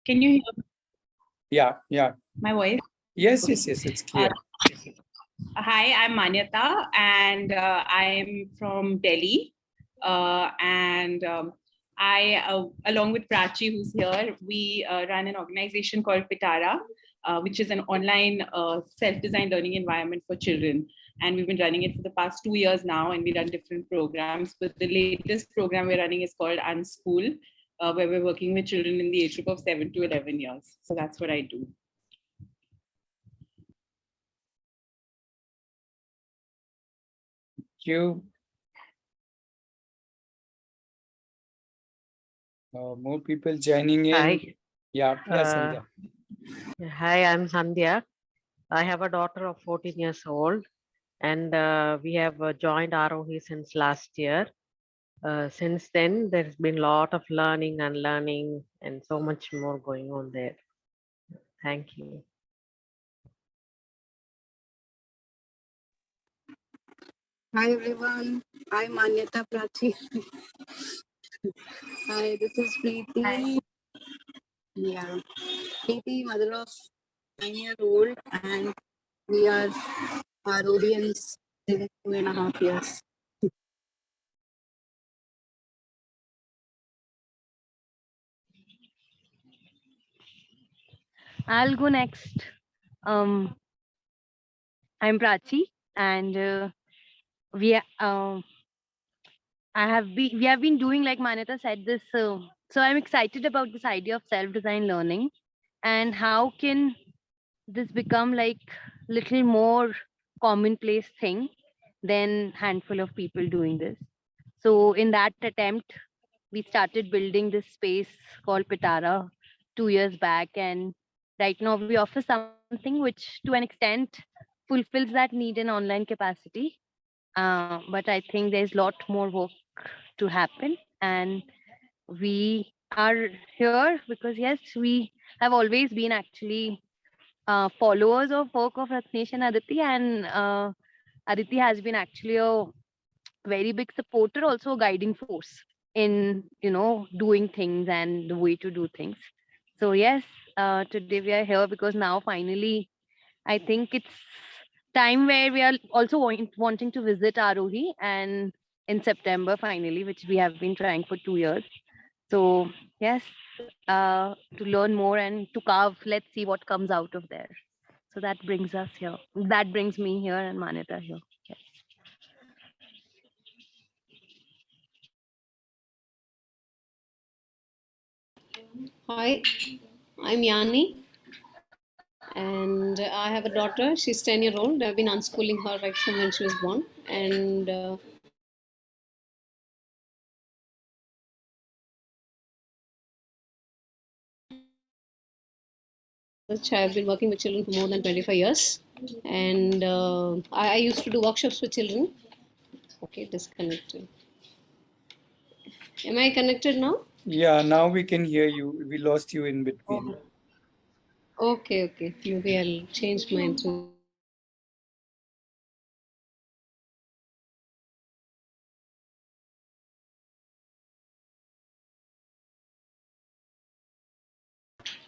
Can you hear Yeah. my voice? Yes, it's clear. Hi, I'm Manyata, and I'm from Delhi. Along with Prachi, who's here, we run an organization called Pitara, which is an online self-designed learning environment for children. And we've been running it for the past 2 years now, and we run different programs. But the latest program we're running is called Unschool, where we're working with children in the age group of 7 to 11 years. So that's what I do. You more people joining in. Hi. Yeah, Sandhya. Hi, I'm Sandhya. I have a daughter of 14 years old, and we have joined Arohi since last year. Since then, there's been a lot of learning and unlearning and so much more going on there. Thank you. Hi everyone, I'm Manyata Prachi. Hi, this is Preeti. Hi. Yeah, Preeti, mother of 9-year-old, and we are our audience in 2.5 years. I'll go next. I'm Prachi, and we we have been doing, like Manita said, this. So I'm excited about this idea of self-design learning, and how can this become like little more commonplace thing than handful of people doing this. So in that attempt, we started building this space called Pitara 2 years back, and right now we offer something which to an extent fulfills that need in online capacity. But I think there's a lot more work to happen, and we are here because yes, we have always been actually followers of work of Ratnesh and Aditi, and Aditi has been actually a very big supporter, also a guiding force in doing things and the way to do things. So yes, today we are here because now finally I think it's time where we are also wanting to visit Arohi, and in September finally, which we have been trying for 2 years. So yes, to learn more and to carve, let's see what comes out of there. So that brings us here. That brings me here and Manita here. Yes. Hi, I'm Yani, and I have a daughter. She's 10-year-old. I've been unschooling her right from when she was born, and I've been working with children for more than 25 years, and I used to do workshops with children. Okay, disconnected. Am I connected now? Yeah, now we can hear you. We lost you in between. Okay. Maybe I'll change my internet.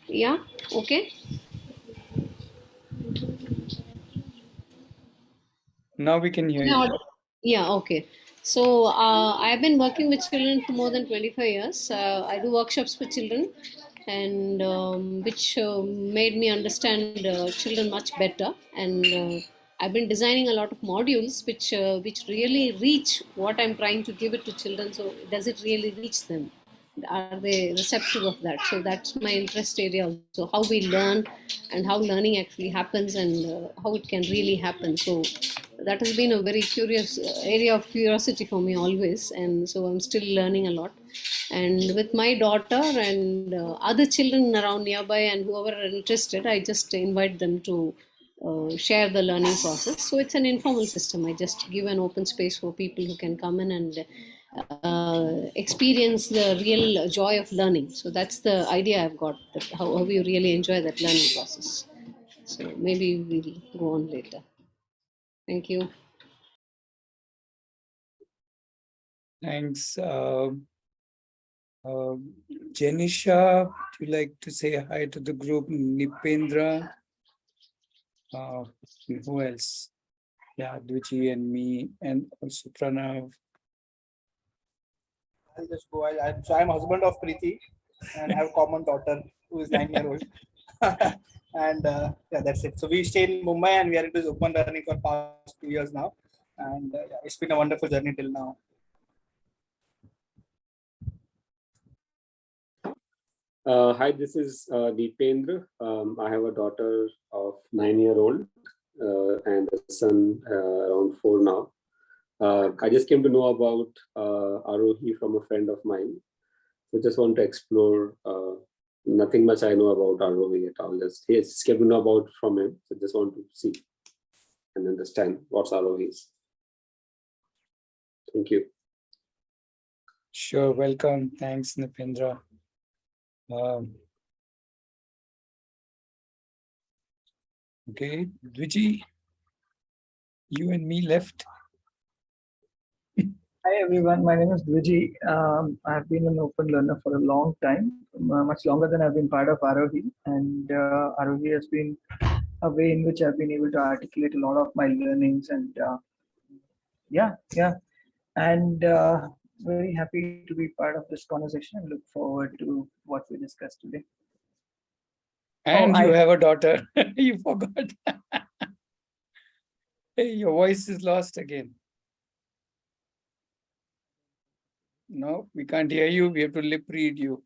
Yeah, okay. Now we can hear you. Yeah, okay. So I've been working with children for more than 25 years. I do workshops with children, and which made me understand children much better. And I've been designing a lot of modules which really reach what I'm trying to give it to children. So does it really reach them? Are they receptive of that? So that's my interest area also, how we learn and how learning actually happens, and how it can really happen. So that has been a very curious area of curiosity for me always, and so I'm still learning a lot. And with my daughter and other children around nearby and whoever are interested, I just invite them to share the learning process. So it's an informal system. I just give an open space for people who can come in and experience the real joy of learning. So that's the idea I've got, that how you really enjoy that learning process. So maybe we'll go on later. Thank you. Thanks. Janisha, would you like to say hi to the group? Nipendra. Who else? Yeah, Duchi and me, and also Pranav. I'll just go. I'm husband of Preeti and have common daughter who is 9 years old. And yeah, that's it. So we stay in Mumbai and we are into open learning for past 2 years now. And yeah, it's been a wonderful journey till now. Hi, this is Deependra. I have a daughter of 9-year-old and a son around 4 now. I just came to know about Arohi from a friend of mine. So just want to explore. Nothing much I know about Arohi at all. Just came to know about from him. So just want to see and understand what Arohi is. Thank you. Sure, welcome. Thanks, Nipendra. Okay, Dviji, you and me left. Hi everyone, my name is Vijay. I've been an open learner for a long time, much longer than I've been part of Arohi. And Arohi has been a way in which I've been able to articulate a lot of my learnings. And yeah. And very happy to be part of this conversation and look forward to what we discussed today. And you have a daughter. You forgot. Hey, your voice is lost again. No, we can't hear you. We have to lip read you.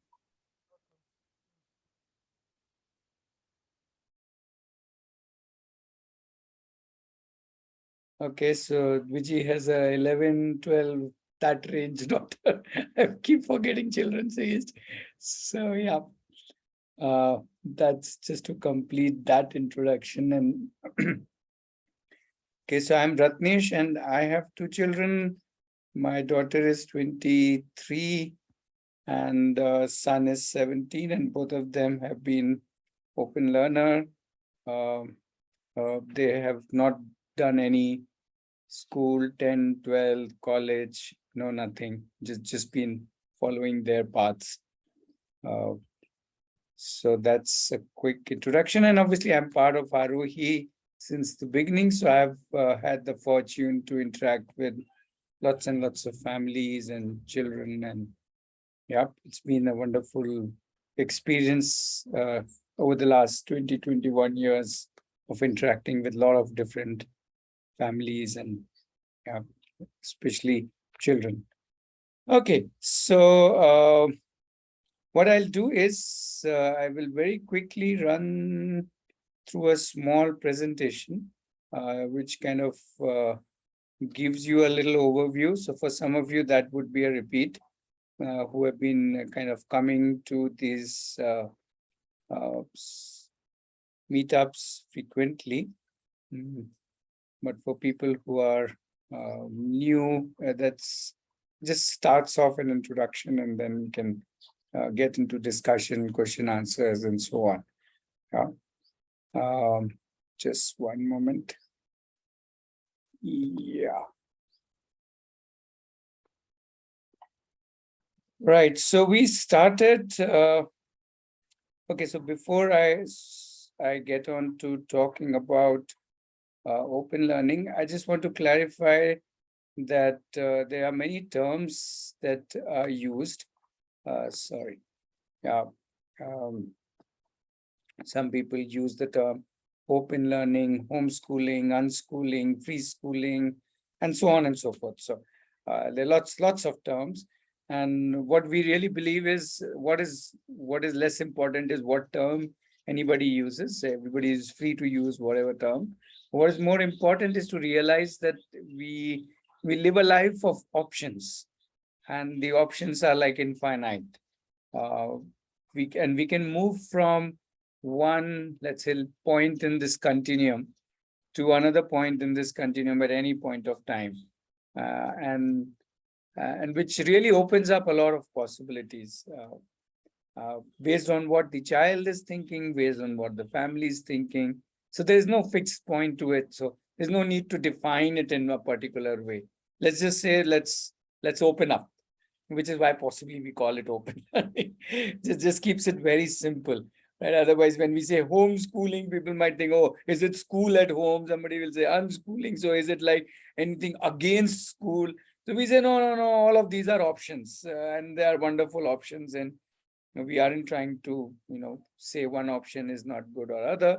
Okay, so Vijay has a 11, 12, that range daughter. I keep forgetting children's age. So yeah, that's just to complete that introduction. And okay, so I'm Ratnesh and I have 2 children. My daughter is 23 and son is 17, and both of them have been open learner. They have not done any school, 10, 12, college, no, nothing, just been following their paths. So that's a quick introduction. And obviously I'm part of Arohi since the beginning. So I've had the fortune to interact with lots and lots of families and children. And yeah, it's been a wonderful experience over the last 20, 21 years of interacting with a lot of different families and especially children. Okay, so what I'll do is I will very quickly run through a small presentation, which kind of gives you a little overview. So for some of you, that would be a repeat, who have been kind of coming to these meetups frequently. But for people who are new, that's just starts off an introduction, and then we can get into discussion, question, answers, and so on. Yeah. Just one moment. Yeah. Right. So we started. Okay. So before I get on to talking about open learning, I just want to clarify that there are many terms that are used. Sorry. Yeah. Some people use the term open learning, homeschooling, unschooling, free schooling, and so on and so forth. So there are lots of terms. And what we really believe is what is less important is what term anybody uses. Everybody is free to use whatever term. What is more important is to realize that we live a life of options, and the options are like infinite. We can move from one, let's say, point in this continuum to another point in this continuum at any point of time, and which really opens up a lot of possibilities based on what the child is thinking, based on what the family is thinking. So there's no fixed point to it. So there's no need to define it in a particular way. Let's just say let's open up. which is why possibly we call it open learning. Just keeps it very simple. Right? Otherwise, when we say homeschooling, people might think, oh, is it school at home? Somebody will say unschooling. So is it like anything against school? So we say, no, no, no, all of these are options, and they are wonderful options. And we aren't trying to, say one option is not good or other.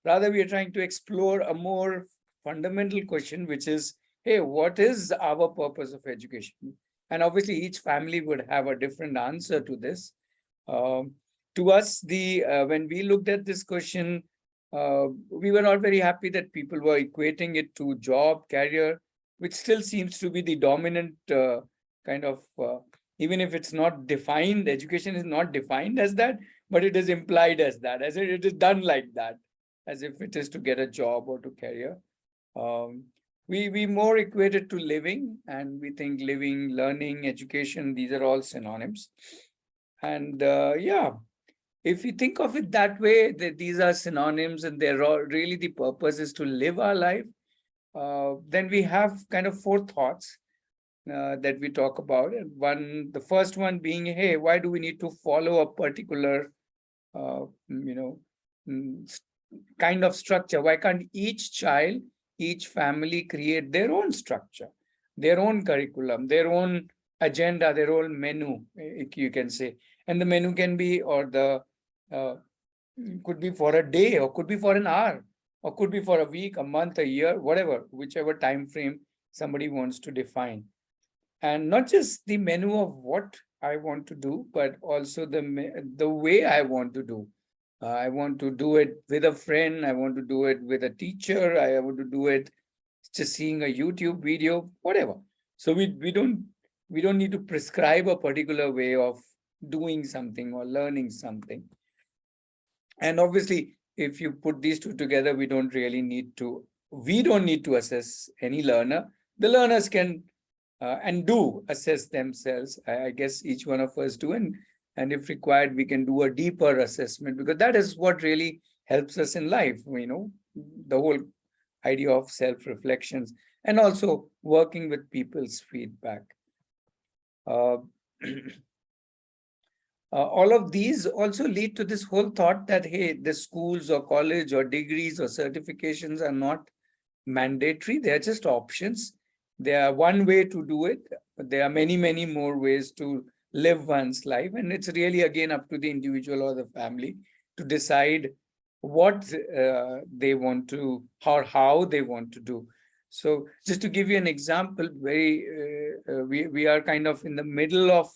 Rather, we are trying to explore a more fundamental question, which is, hey, what is our purpose of education? And obviously, each family would have a different answer to this. To us, when we looked at this question, we were not very happy that people were equating it to job, career, which still seems to be the dominant kind of, even if it's not defined, education is not defined as that, but it is implied as that, as it is done like that, as if it is to get a job or to career. We more equate it to living, and we think living, learning, education, these are all synonyms. And if you think of it that way, that these are synonyms and they're all really the purpose is to live our life, then we have kind of 4 thoughts that we talk about. And the first one being, hey, why do we need to follow a particular, kind of structure? Why can't each child, each family create their own structure, their own curriculum, their own agenda, their own menu, you can say. And the menu can be, or the could be for a day, or could be for an hour, or could be for a week, a month, a year, whatever, whichever time frame somebody wants to define. And not just the menu of what I want to do, but also the way I want to do. I want to do it with a friend. I want to do it with a teacher. I want to do it just seeing a YouTube video, whatever. So we don't need to prescribe a particular way of doing something or learning something. And obviously, if you put these two together, we don't need to assess any learner. The learners can and do assess themselves. I guess each one of us do, and if required, we can do a deeper assessment, because that is what really helps us in life. The whole idea of self-reflections, and also working with people's feedback. All of these also lead to this whole thought that, hey, the schools or college or degrees or certifications are not mandatory. They're just options. They are one way to do it, but there are many, many more ways to live one's life. And it's really, again, up to the individual or the family to decide what they want to, or how they want to do. So just to give you an example, we are kind of in the middle of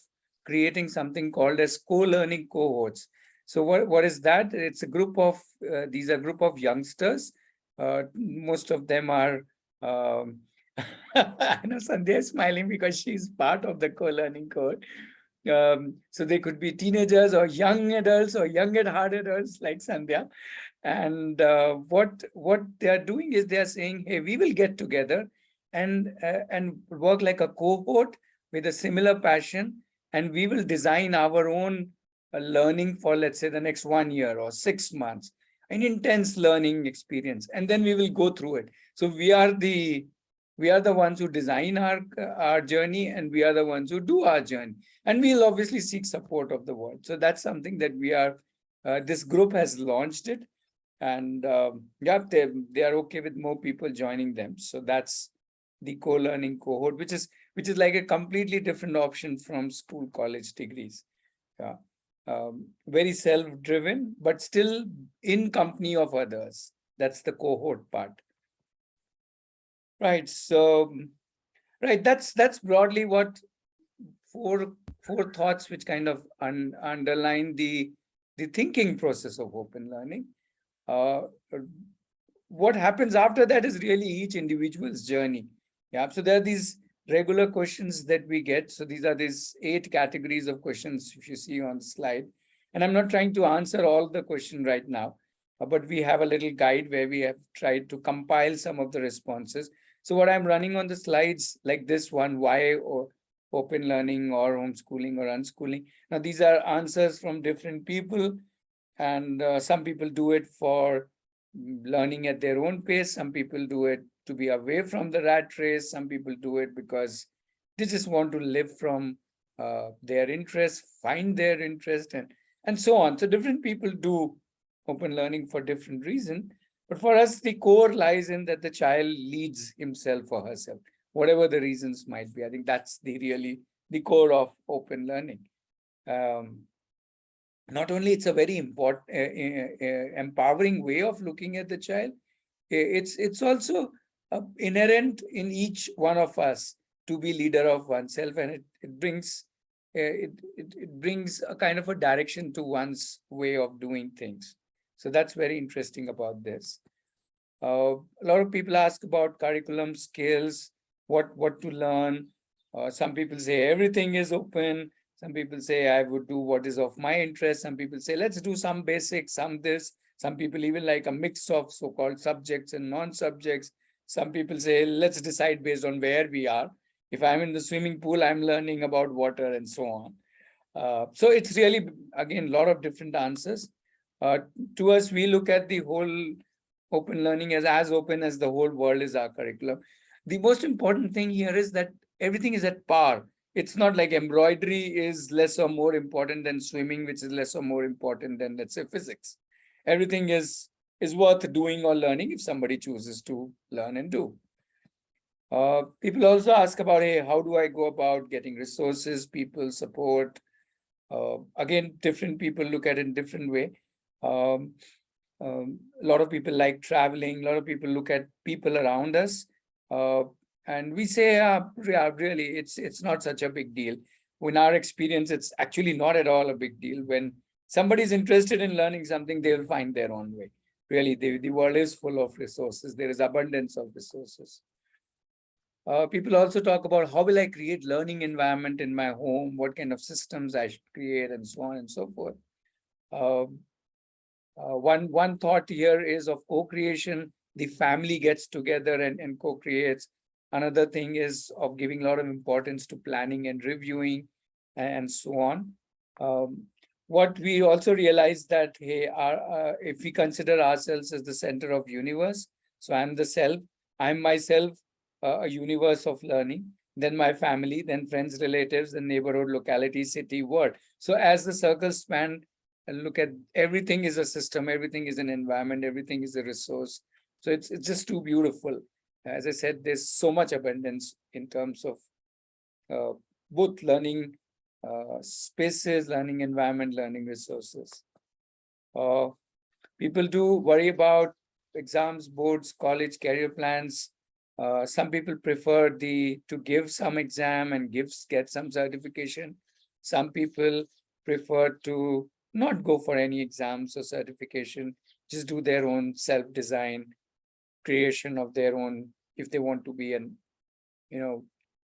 creating something called as co-learning cohorts. So what is that? It's a group of, these are a group of youngsters. Most of them are, I know Sandhya is smiling because she's part of the co-learning cohort. So they could be teenagers or young adults or young at heart adults like Sandhya. And what they are doing is they are saying, hey, we will get together and work like a cohort with a similar passion, and we will design our own learning for, let's say, the next 1 year or 6 months, an intense learning experience, and then we will go through it. So we are the ones who design our journey, and we are the ones who do our journey, and we'll obviously seek support of the world. So that's something that we are. This group has launched it, and they are okay with more people joining them. So that's the co-learning cohort, which is like a completely different option from school, college degrees. Yeah. Very self-driven, but still in company of others. That's the cohort part. Right. So, right. That's broadly what four thoughts which kind of underline the thinking process of open learning. What happens after that is really each individual's journey. Yeah. So there are these regular questions that we get. So these are these 8 categories of questions, if you see on the slide. And I'm not trying to answer all the questions right now, but we have a little guide where we have tried to compile some of the responses. So what I'm running on the slides, like this one, why or open learning or homeschooling or unschooling. Now, these are answers from different people, and some people do it for learning at their own pace. Some people do it to be away from the rat race. Some people do it because they just want to live from their interest, find their interest, and so on. So different people do open learning for different reasons. But for us, the core lies in that the child leads himself or herself, whatever the reasons might be. I think that's really the core of open learning. Not only it's a very important, empowering way of looking at the child, it's also inherent in each one of us to be leader of oneself, and it brings it brings a kind of a direction to one's way of doing things. So that's very interesting about this. A lot of people ask about curriculum skills, what to learn. Some people say everything is open. Some people say I would do what is of my interest. Some people say let's do some basics, some this. Some people even like a mix of so-called subjects and non-subjects. Some people say let's decide based on where we are. If I'm in the swimming pool, I'm learning about water and so on. So it's really, again, a lot of different answers. To us, we look at the whole open learning as open as the whole world is our curriculum. The most important thing here is that everything is at par. It's not like embroidery is less or more important than swimming, which is less or more important than, let's say, physics. Everything is worth doing or learning if somebody chooses to learn and do. People also ask about, hey, how do I go about getting resources, people, support? Again, different people look at it in different way. A lot of people like traveling. A lot of people look at people around us. And we say, yeah, really, it's not such a big deal. In our experience, it's actually not at all a big deal. When somebody's interested in learning something, they will find their own way. Really, the world is full of resources. There is abundance of resources. People also talk about how will I create learning environment in my home, what kind of systems I should create, and so on and so forth. One thought here is of co-creation. The family gets together and co-creates. Another thing is of giving a lot of importance to planning and reviewing and so on. What we also realize that, hey, if we consider ourselves as the center of universe, so I'm the self, I'm myself a universe of learning, then my family, then friends, relatives, then neighborhood, locality, city, world. So as the circles span, and look at everything is a system, everything is an environment, everything is a resource. So it's just too beautiful. As I said, there's so much abundance in terms of both learning spaces, learning environment, learning resources. People do worry about exams, boards, college, career plans. Some people prefer to give some exam and get some certification. Some people prefer to not go for any exams or certification, just do their own self-design, creation of their own, if they want to be to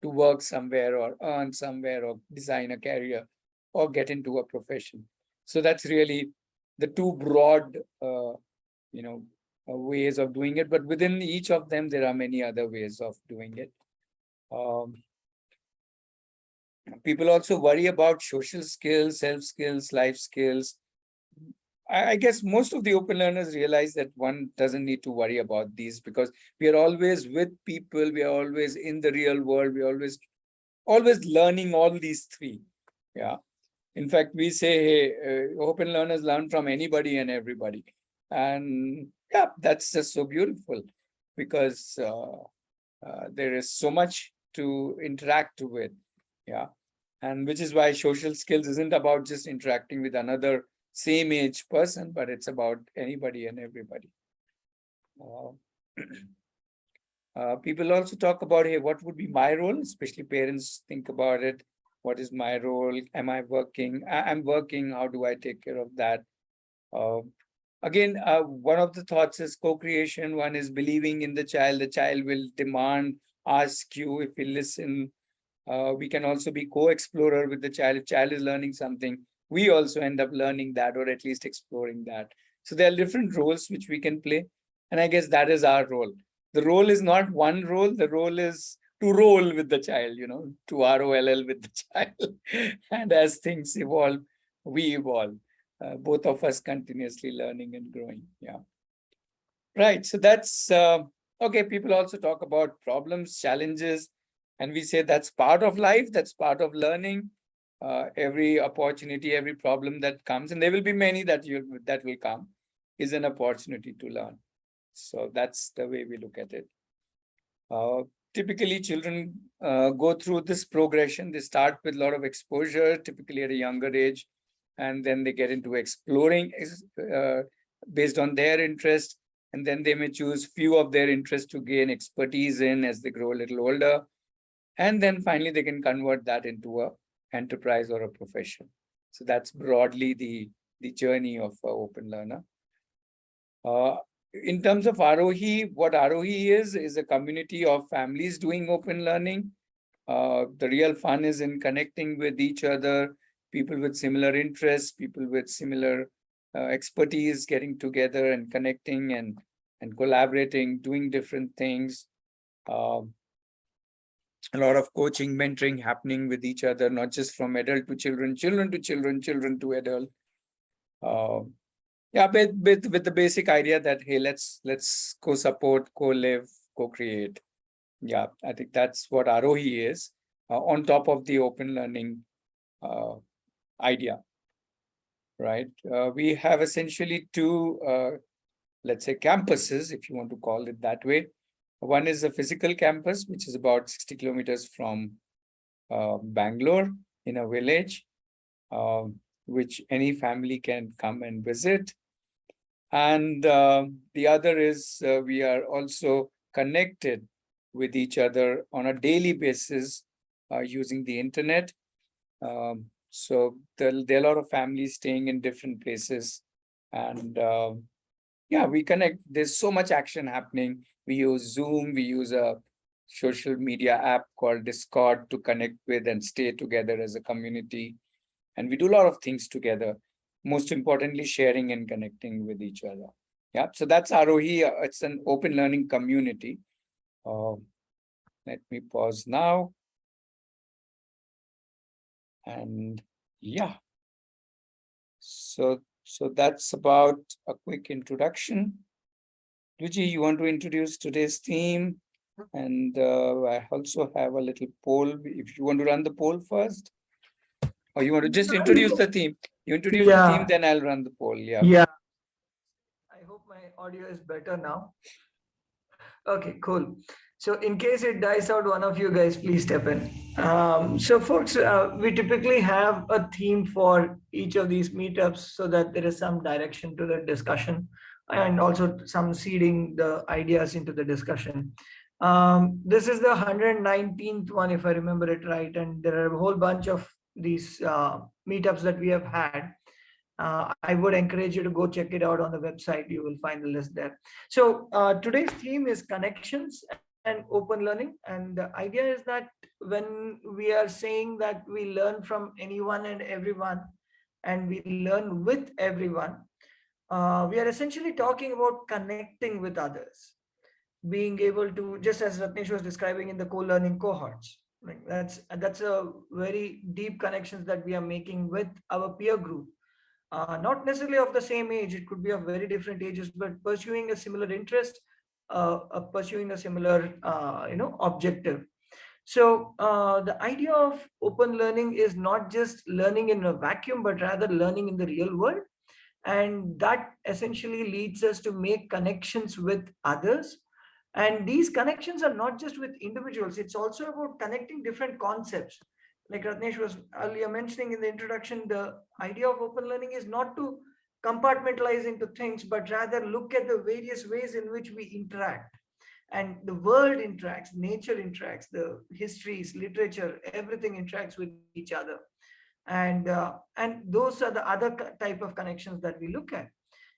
work somewhere or earn somewhere or design a career or get into a profession. So that's really the two broad, ways of doing it. But within each of them, there are many other ways of doing it. People also worry about social skills, self skills, life skills. I guess most of the open learners realize that one doesn't need to worry about these because we are always with people, we are always in the real world, we are always learning all these three. Yeah. In fact, we say, hey, open learners learn from anybody and everybody. And yeah, that's just so beautiful because there is so much to interact with. Yeah. And which is why social skills isn't about just interacting with another same age person, but it's about anybody and everybody. People also talk about, hey, what would be my role? Especially parents think about it. What is my role? Am I working? I'm working. How do I take care of that? Again, one of the thoughts is co-creation. One is believing in the child. The child will demand, ask you if you listen. We can also be co-explorer with the child. If child is learning something, we also end up learning that or at least exploring that. So there are different roles which we can play. And I guess that is our role. The role is not one role. The role is to roll with the child, to ROLL with the child. And as things evolve, we evolve. Both of us continuously learning and growing. Yeah. Right. So that's okay. People also talk about problems, challenges, and we say that's part of life. That's part of learning. every opportunity, every problem that comes, and there will be many that will come, is an opportunity to learn. So that's the way we look at it. Typically, children go through this progression. They start with a lot of exposure, typically at a younger age, and then they get into exploring based on their interest, and then they may choose few of their interests to gain expertise in as they grow a little older, and then finally they can convert that into a enterprise or a profession. So that's broadly the journey of an open learner. In terms of Arohi, what Arohi is a community of families doing open learning. The real fun is in connecting with each other, people with similar interests, people with similar expertise, getting together and connecting and collaborating, doing different things. A lot of coaching, mentoring happening with each other, not just from adult to children, children to children, children to adult. Yeah, with the basic idea that, hey, let's co-support, co-live, co-create. Yeah, I think that's what Arohi is, on top of the open learning idea, right? We have essentially two, let's say, campuses, if you want to call it that way. One is a physical campus, which is about 60 kilometers from Bangalore, in a village, which any family can come and visit. And the other is we are also connected with each other on a daily basis using the internet. So there are a lot of families staying in different places. And yeah, we connect. There's so much action happening. We use Zoom. We use a social media app called Discord to connect with and stay together as a community. And we do a lot of things together. Most importantly, sharing and connecting with each other. Yeah, so that's Arohi. It's an open learning community. Let me pause now. And yeah, so that's about a quick introduction. Luigi, you want to introduce today's theme? And I also have a little poll. If you want to run the poll first, or you want to just introduce the theme. You introduce the theme, then I'll run the poll. Yeah. Yeah. I hope my audio is better now. Okay, cool. So in case it dies out, one of you guys please step in. So folks, we typically have a theme for each of these meetups so that there is some direction to the discussion and also some seeding the ideas into the discussion. This is the 119th one, if I remember it right, and there are a whole bunch of these meetups that we have had. I would encourage you to go check it out on the website. You will find the list there. So today's theme is connections and open learning. And the idea is that when we are saying that we learn from anyone and everyone, and we learn with everyone, we are essentially talking about connecting with others, being able to, just as Ratnesh was describing in the co-learning cohorts. Like that's a very deep connections that we are making with our peer group. Not necessarily of the same age, it could be of very different ages, but pursuing a similar interest, pursuing a similar objective. So the idea of open learning is not just learning in a vacuum, but rather learning in the real world. And that essentially leads us to make connections with others. And these connections are not just with individuals, it's also about connecting different concepts. Like Ratnesh was earlier mentioning in the introduction, the idea of open learning is not to compartmentalize into things, but rather look at the various ways in which we interact. And the world interacts, nature interacts, the histories, literature, everything interacts with each other. And those are the other type of connections that we look at.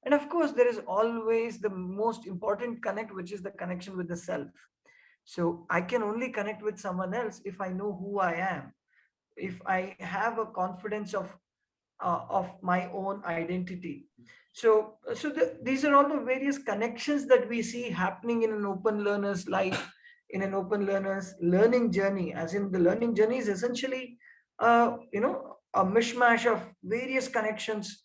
And of course, there is always the most important connect, which is the connection with the self. So I can only connect with someone else if I know who I am, if I have a confidence of my own identity. So these are all the various connections that we see happening in an open learner's life, in an open learner's learning journey. As in, the learning journey is essentially a mishmash of various connections,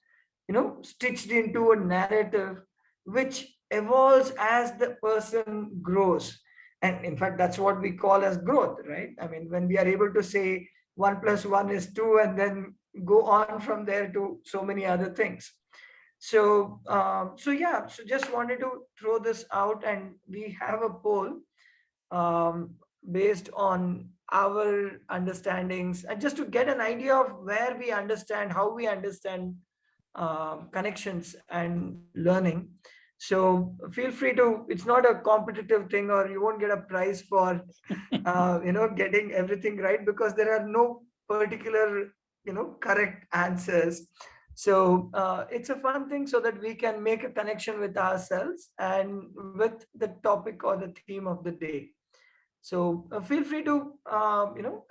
stitched into a narrative which evolves as the person grows. And in fact, that's what we call as growth, right? I mean, when we are able to say 1 + 1 is 2, and then go on from there to so many other things. So, so just wanted to throw this out, and we have a poll um, based on our understandings, and just to get an idea of where we understand, how we understand connections and learning. So feel free to, it's not a competitive thing, or you won't get a prize for getting everything right, because there are no particular correct answers. So it's a fun thing, so that we can make a connection with ourselves and with the topic or the theme of the day. So feel free to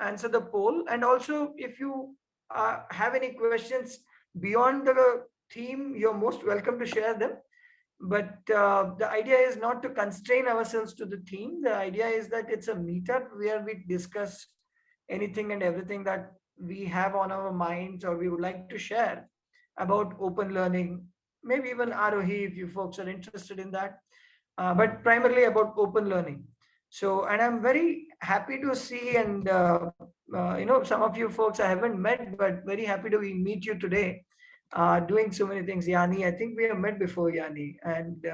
answer the poll, and also if you have any questions beyond the theme, you're most welcome to share them. But the idea is not to constrain ourselves to the theme. The idea is that it's a meetup where we discuss anything and everything that we have on our minds or we would like to share about open learning, maybe even Arohi if you folks are interested in that, but primarily about open learning. So, and I'm very happy to see, and some of you folks I haven't met, but very happy to meet you today, doing so many things. Yani, I think we have met before, Yani, and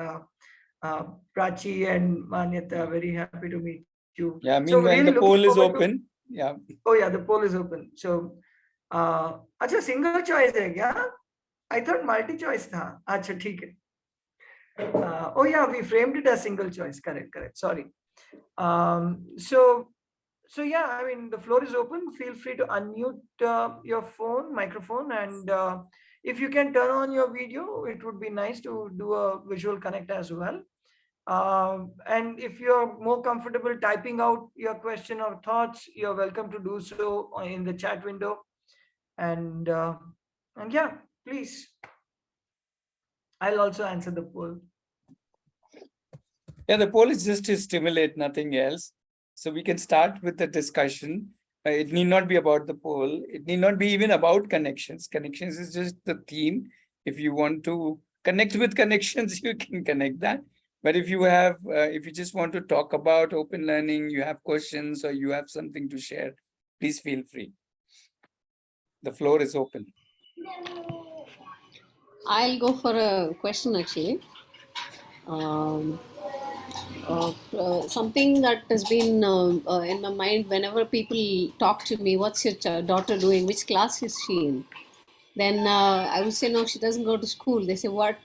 Prachi and Manyata, very happy to meet you. Yeah, So meanwhile, really the poll is forward to- open. Yeah. Oh yeah, the poll is open. So, acha, single choice hai kya? I thought multi-choice tha. Acha, theek hai. Oh yeah, we framed it as single choice. Correct. Sorry. So yeah, I mean, the floor is open. Feel free to unmute your microphone, and if you can turn on your video, it would be nice to do a visual connect as well. And if you're more comfortable typing out your question or thoughts, you're welcome to do so in the chat window. And yeah, please. I'll also answer the poll. Yeah, the poll is just to stimulate, nothing else. So we can start with the discussion. It need not be about the poll. It need not be even about connections. Connections is just the theme. If you want to connect with connections, you can connect that. But if you have, if you just want to talk about open learning, you have questions or you have something to share, please feel free. The floor is open. I'll go for a question actually. Something that has been in my mind whenever people talk to me, what's your daughter doing? Which class is she in? Then I would say, no, she doesn't go to school. They say, what?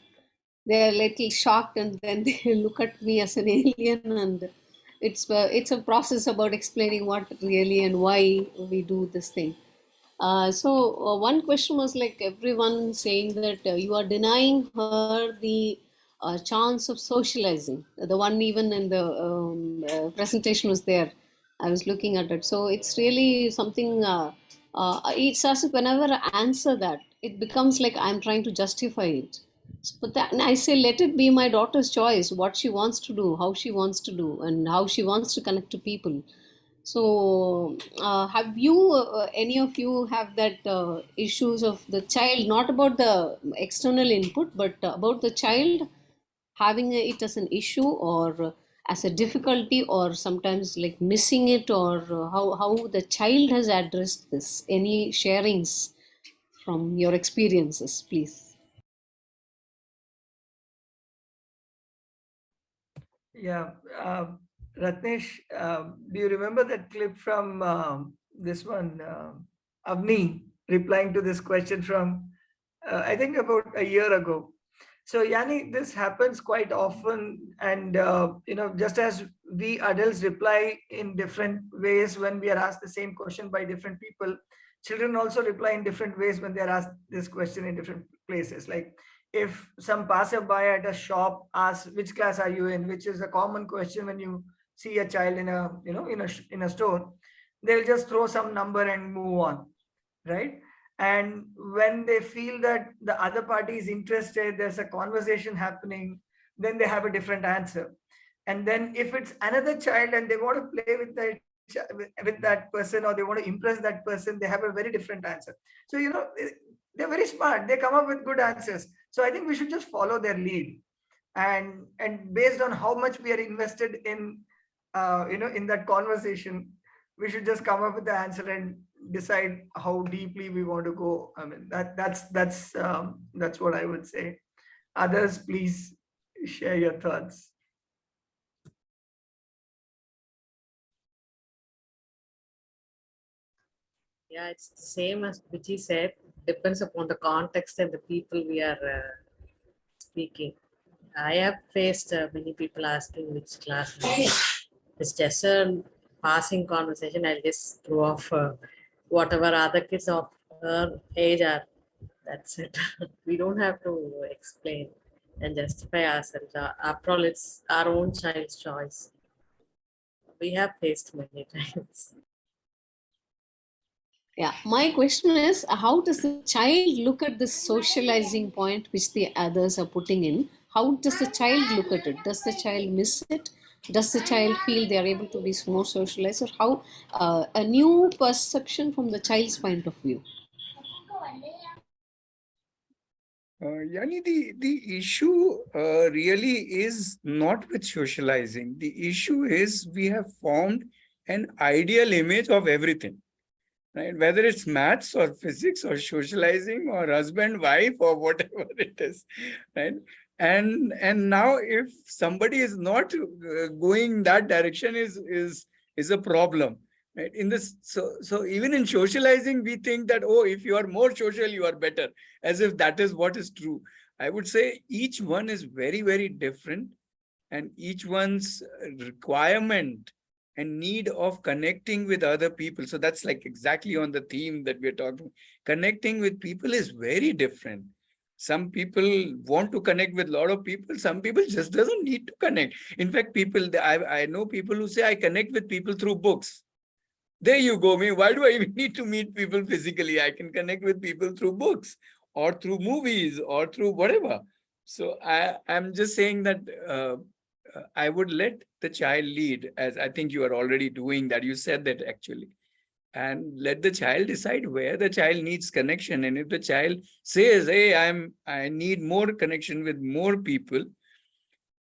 They're a little shocked, and then they look at me as an alien. And it's a process about explaining what really and why we do this thing. So one question was like everyone saying that you are denying her the chance of socializing. The one even in the presentation was there. I was looking at it. So it's really something. It's as if whenever I answer that, it becomes like I'm trying to justify it. But that, and I say, let it be my daughter's choice, what she wants to do, how she wants to do, and how she wants to connect to people. So, have you, any of you have that issues of the child, not about the external input, but about the child having it as an issue or as a difficulty, or sometimes like missing it, or how the child has addressed this? Any sharings from your experiences, please? Yeah, Ratnesh, do you remember that clip from this one, Avni, replying to this question from, I think about a year ago? So, Yani, this happens quite often, and just as we adults reply in different ways when we are asked the same question by different people, children also reply in different ways when they are asked this question in different places. Like, if some passerby at a shop asks which class are you in, which is a common question when you see a child in a in a store, they'll just throw some number and move on, right? And when they feel that the other party is interested, there's a conversation happening, then they have a different answer. And then if it's another child and they want to play with that person, or they want to impress that person, they have a very different answer. So they're very smart, they come up with good answers. So I think we should just follow their lead, and based on how much we are invested in in that conversation, we should just come up with the answer and decide how deeply we want to go. I mean, that's what I would say. Others, please share your thoughts. Yeah, it's the same as Vijay said. Depends upon the context and the people we are speaking. I have faced many people asking which class. It's just a passing conversation. I'll just throw off whatever other kids of her age are. That's it. We don't have to explain and justify ourselves. After all, it's our own child's choice. We have faced many times. Yeah, my question is, how does the child look at the socializing point which the others are putting in? How does the child look at it? Does the child miss it? Does the child feel they are able to be more socialized? Or how a new perception from the child's point of view? Yani, the issue really is not with socializing. The issue is we have formed an ideal image of everything, right? Whether it's maths or physics or socializing or husband, wife or whatever it is, right? And now if somebody is not going that direction is a problem, right? In this, so even in socializing, we think that, oh, if you are more social, you are better, as if that is what is true. I would say each one is very, very different, and each one's requirement and need of connecting with other people. So that's like exactly on the theme that we're talking. Connecting with people is very different. Some people want to connect with a lot of people. Some people just doesn't need to connect. In fact, I know people who say I connect with people through books. There you go. Me, why do I even need to meet people physically? I can connect with people through books or through movies or through whatever. So I'm just saying that I would let the child lead, as I think you are already doing that. You said that actually. And let the child decide where the child needs connection. And if the child says, hey, I need more connection with more people,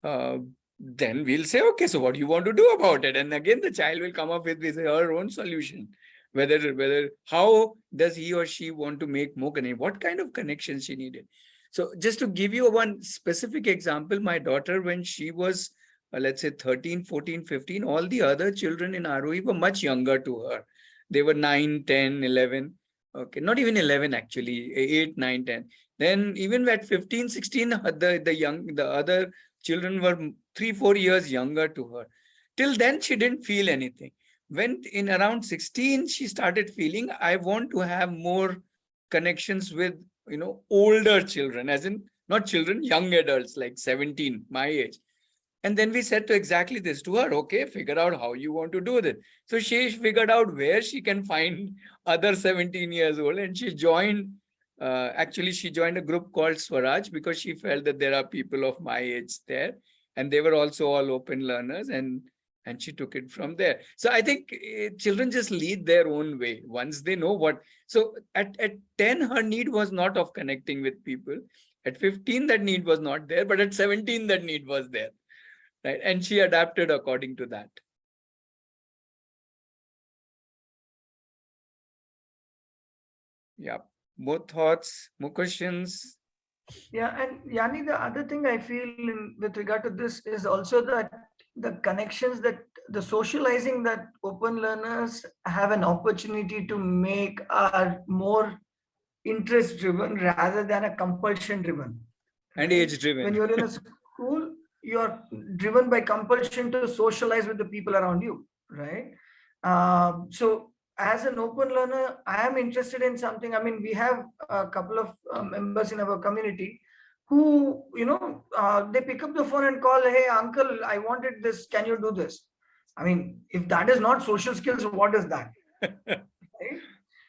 then we'll say, okay, so what do you want to do about it? And again, the child will come up with her own solution. Whether how does he or she want to make more connection? What kind of connection she needed? So just to give you one specific example, my daughter, when she was, let's say 13, 14, 15, all the other children in ROE were much younger to her. They were 9, 10, 11. Okay, not even 11 actually, 8, 9, 10. Then even at 15, 16, the other children were 3, 4 years younger to her. Till then, she didn't feel anything. When in around 16, she started feeling, I want to have more connections with, older children, as in not children, young adults like 17, my age. And then we said to exactly this to her, okay, figure out how you want to do this. So she figured out where she can find other 17 years old, and she joined, actually she joined a group called Swaraj because she felt that there are people of my age there, and they were also all open learners, and she took it from there. So I think children just lead their own way once they know what. So at 10, her need was not of connecting with people. At 15, that need was not there, but at 17, that need was there. Right, and she adapted according to that. Yeah, more thoughts, more questions? Yeah, and Yani, the other thing I feel with regard to this is also that the connections, that the socializing that open learners have an opportunity to make are more interest driven rather than a compulsion driven. And age driven. When you're in a school, you're driven by compulsion to socialize with the people around you, right? So as an open learner, I am interested in something. I mean, we have a couple of members in our community who, they pick up the phone and call, hey, uncle, I wanted this. Can you do this? I mean, if that is not social skills, what is that? Right?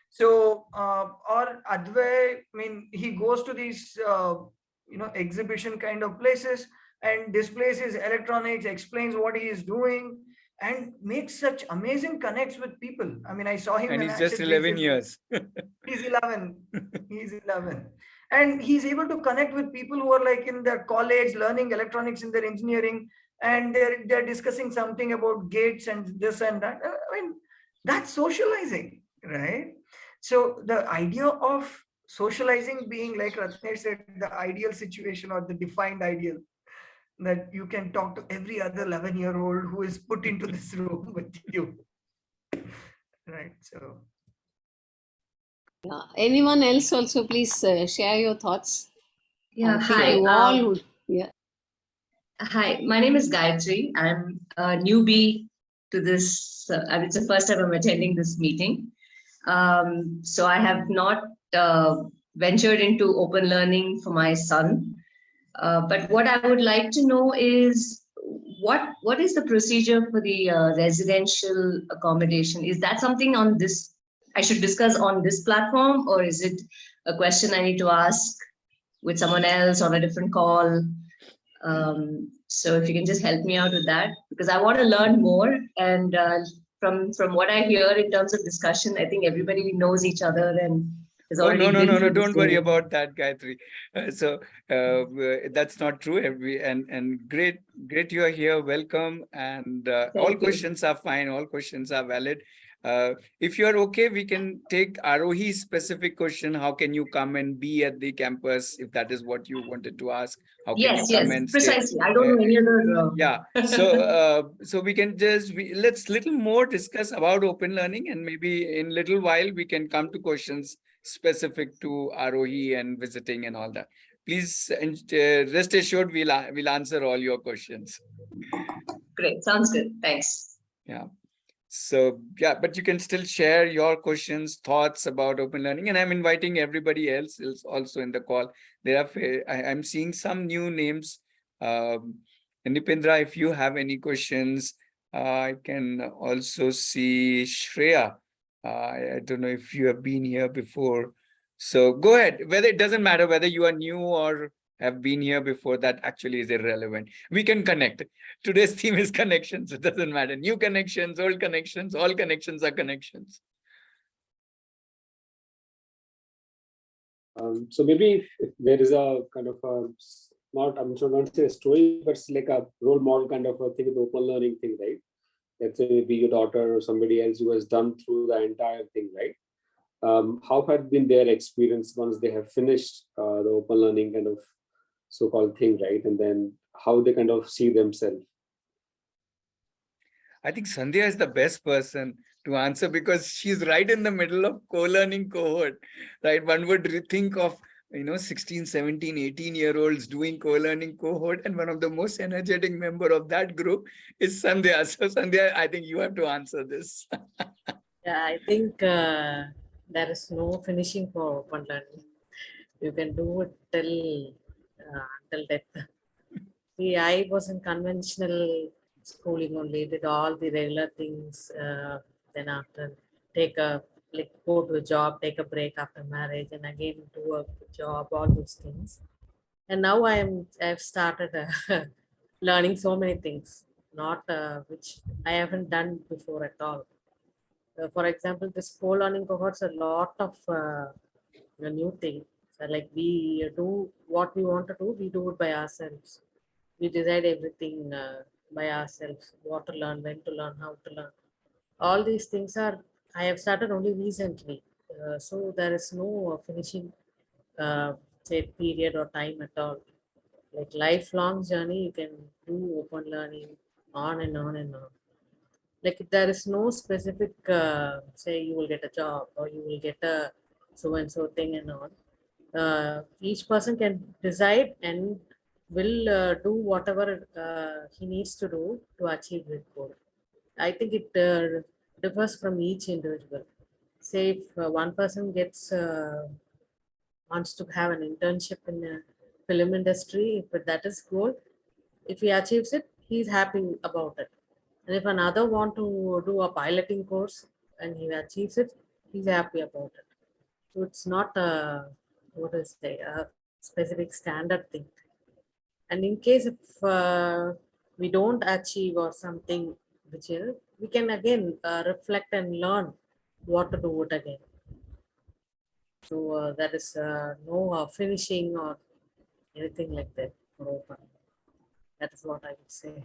So, or Advay, I mean, he goes to these, exhibition kind of places and displays his electronics, explains what he is doing, and makes such amazing connects with people. I mean, I saw him. And he's just 11 years. He's 11. He's 11. And he's able to connect with people who are like in their college, learning electronics in their engineering, and they're discussing something about gates and this and that. I mean, that's socializing, right? So the idea of socializing being, like Ratnesh said, the ideal situation or the defined ideal, that you can talk to every other 11-year-old who is put into this room with you, right? So Yeah. Anyone else also, please share your thoughts. Yeah, I think hi. you all would. Yeah. Hi, my name is Gayatri. I'm a newbie to this. It's the first time I'm attending this meeting. So I have not ventured into open learning for my son. But what I would like to know is what is the procedure for the residential accommodation? Is that something on this I should discuss on this platform, or is it a question I need to ask with someone else on a different call? So if you can just help me out with that, because I want to learn more. And from what I hear in terms of discussion, I think everybody knows each other and has Oh, already no, been through this don't worry thing. about that, Gayatri. That's not true. And great you are here. Welcome. And all you. questions are fine. All questions are valid. If you are okay, we can take Arohi's specific question. How can you come and be at the campus? If that is what you wanted to ask, how can you come and stay? Precisely. I don't know any other. Yeah. So we can let's little more discuss about open learning, and maybe in little while we can come to questions specific to Arohi and visiting and all that. Please rest assured we'll answer all your questions. Great. Sounds good. Thanks. Yeah. So yeah, but you can still share your questions, thoughts about open learning, and I'm inviting everybody else is also in the call. I'm seeing some new names. Nipendra, if you have any questions, I can also see Shreya. I don't know if you have been here before. So go ahead. Whether it doesn't matter whether you are new or have been here before, that actually is irrelevant. We can connect. Today's theme is connections. It doesn't matter. New connections, old connections, all connections are connections. So maybe if there is a kind of a I'm sure not say a story, but it's like a role model kind of a thing with open learning thing, right? Let's say maybe your daughter or somebody else who has done through the entire thing, right? How had been their experience once they have finished the open learning kind of so-called thing, right? And then how they kind of see themselves. I think Sandhya is the best person to answer because she's right in the middle of co-learning cohort, right? One would think of 16, 17, 18-year-olds doing co-learning cohort, and one of the most energetic member of that group is Sandhya. So Sandhya, I think you have to answer this. Yeah, I think there is no finishing for open learning. You can do it till death. See, I was in conventional schooling only, did all the regular things. Then after go to a job, take a break after marriage, and again do a job, all those things. And now I've started learning so many things, not which I haven't done before at all. For example, this co-learning cohorts a lot of new things. So like we do what we want to do, we do it by ourselves. We decide everything by ourselves, what to learn, when to learn, how to learn. All these things I have started only recently. So there is no finishing say period or time at all. Like lifelong journey, you can do open learning on and on and on. Like there is no specific say you will get a job or you will get a so and so thing and all. Each person can decide and will do whatever he needs to do to achieve his goal. I think it differs from each individual. Say if one person wants to have an internship in the film industry, if that is goal, if he achieves it, he's happy about it. And if another want to do a piloting course and he achieves it, he's happy about it. So it's not a specific standard thing. And in case if we don't achieve or something, we can again reflect and learn what to do it again. So there is no finishing or anything like that for open. That is what I would say.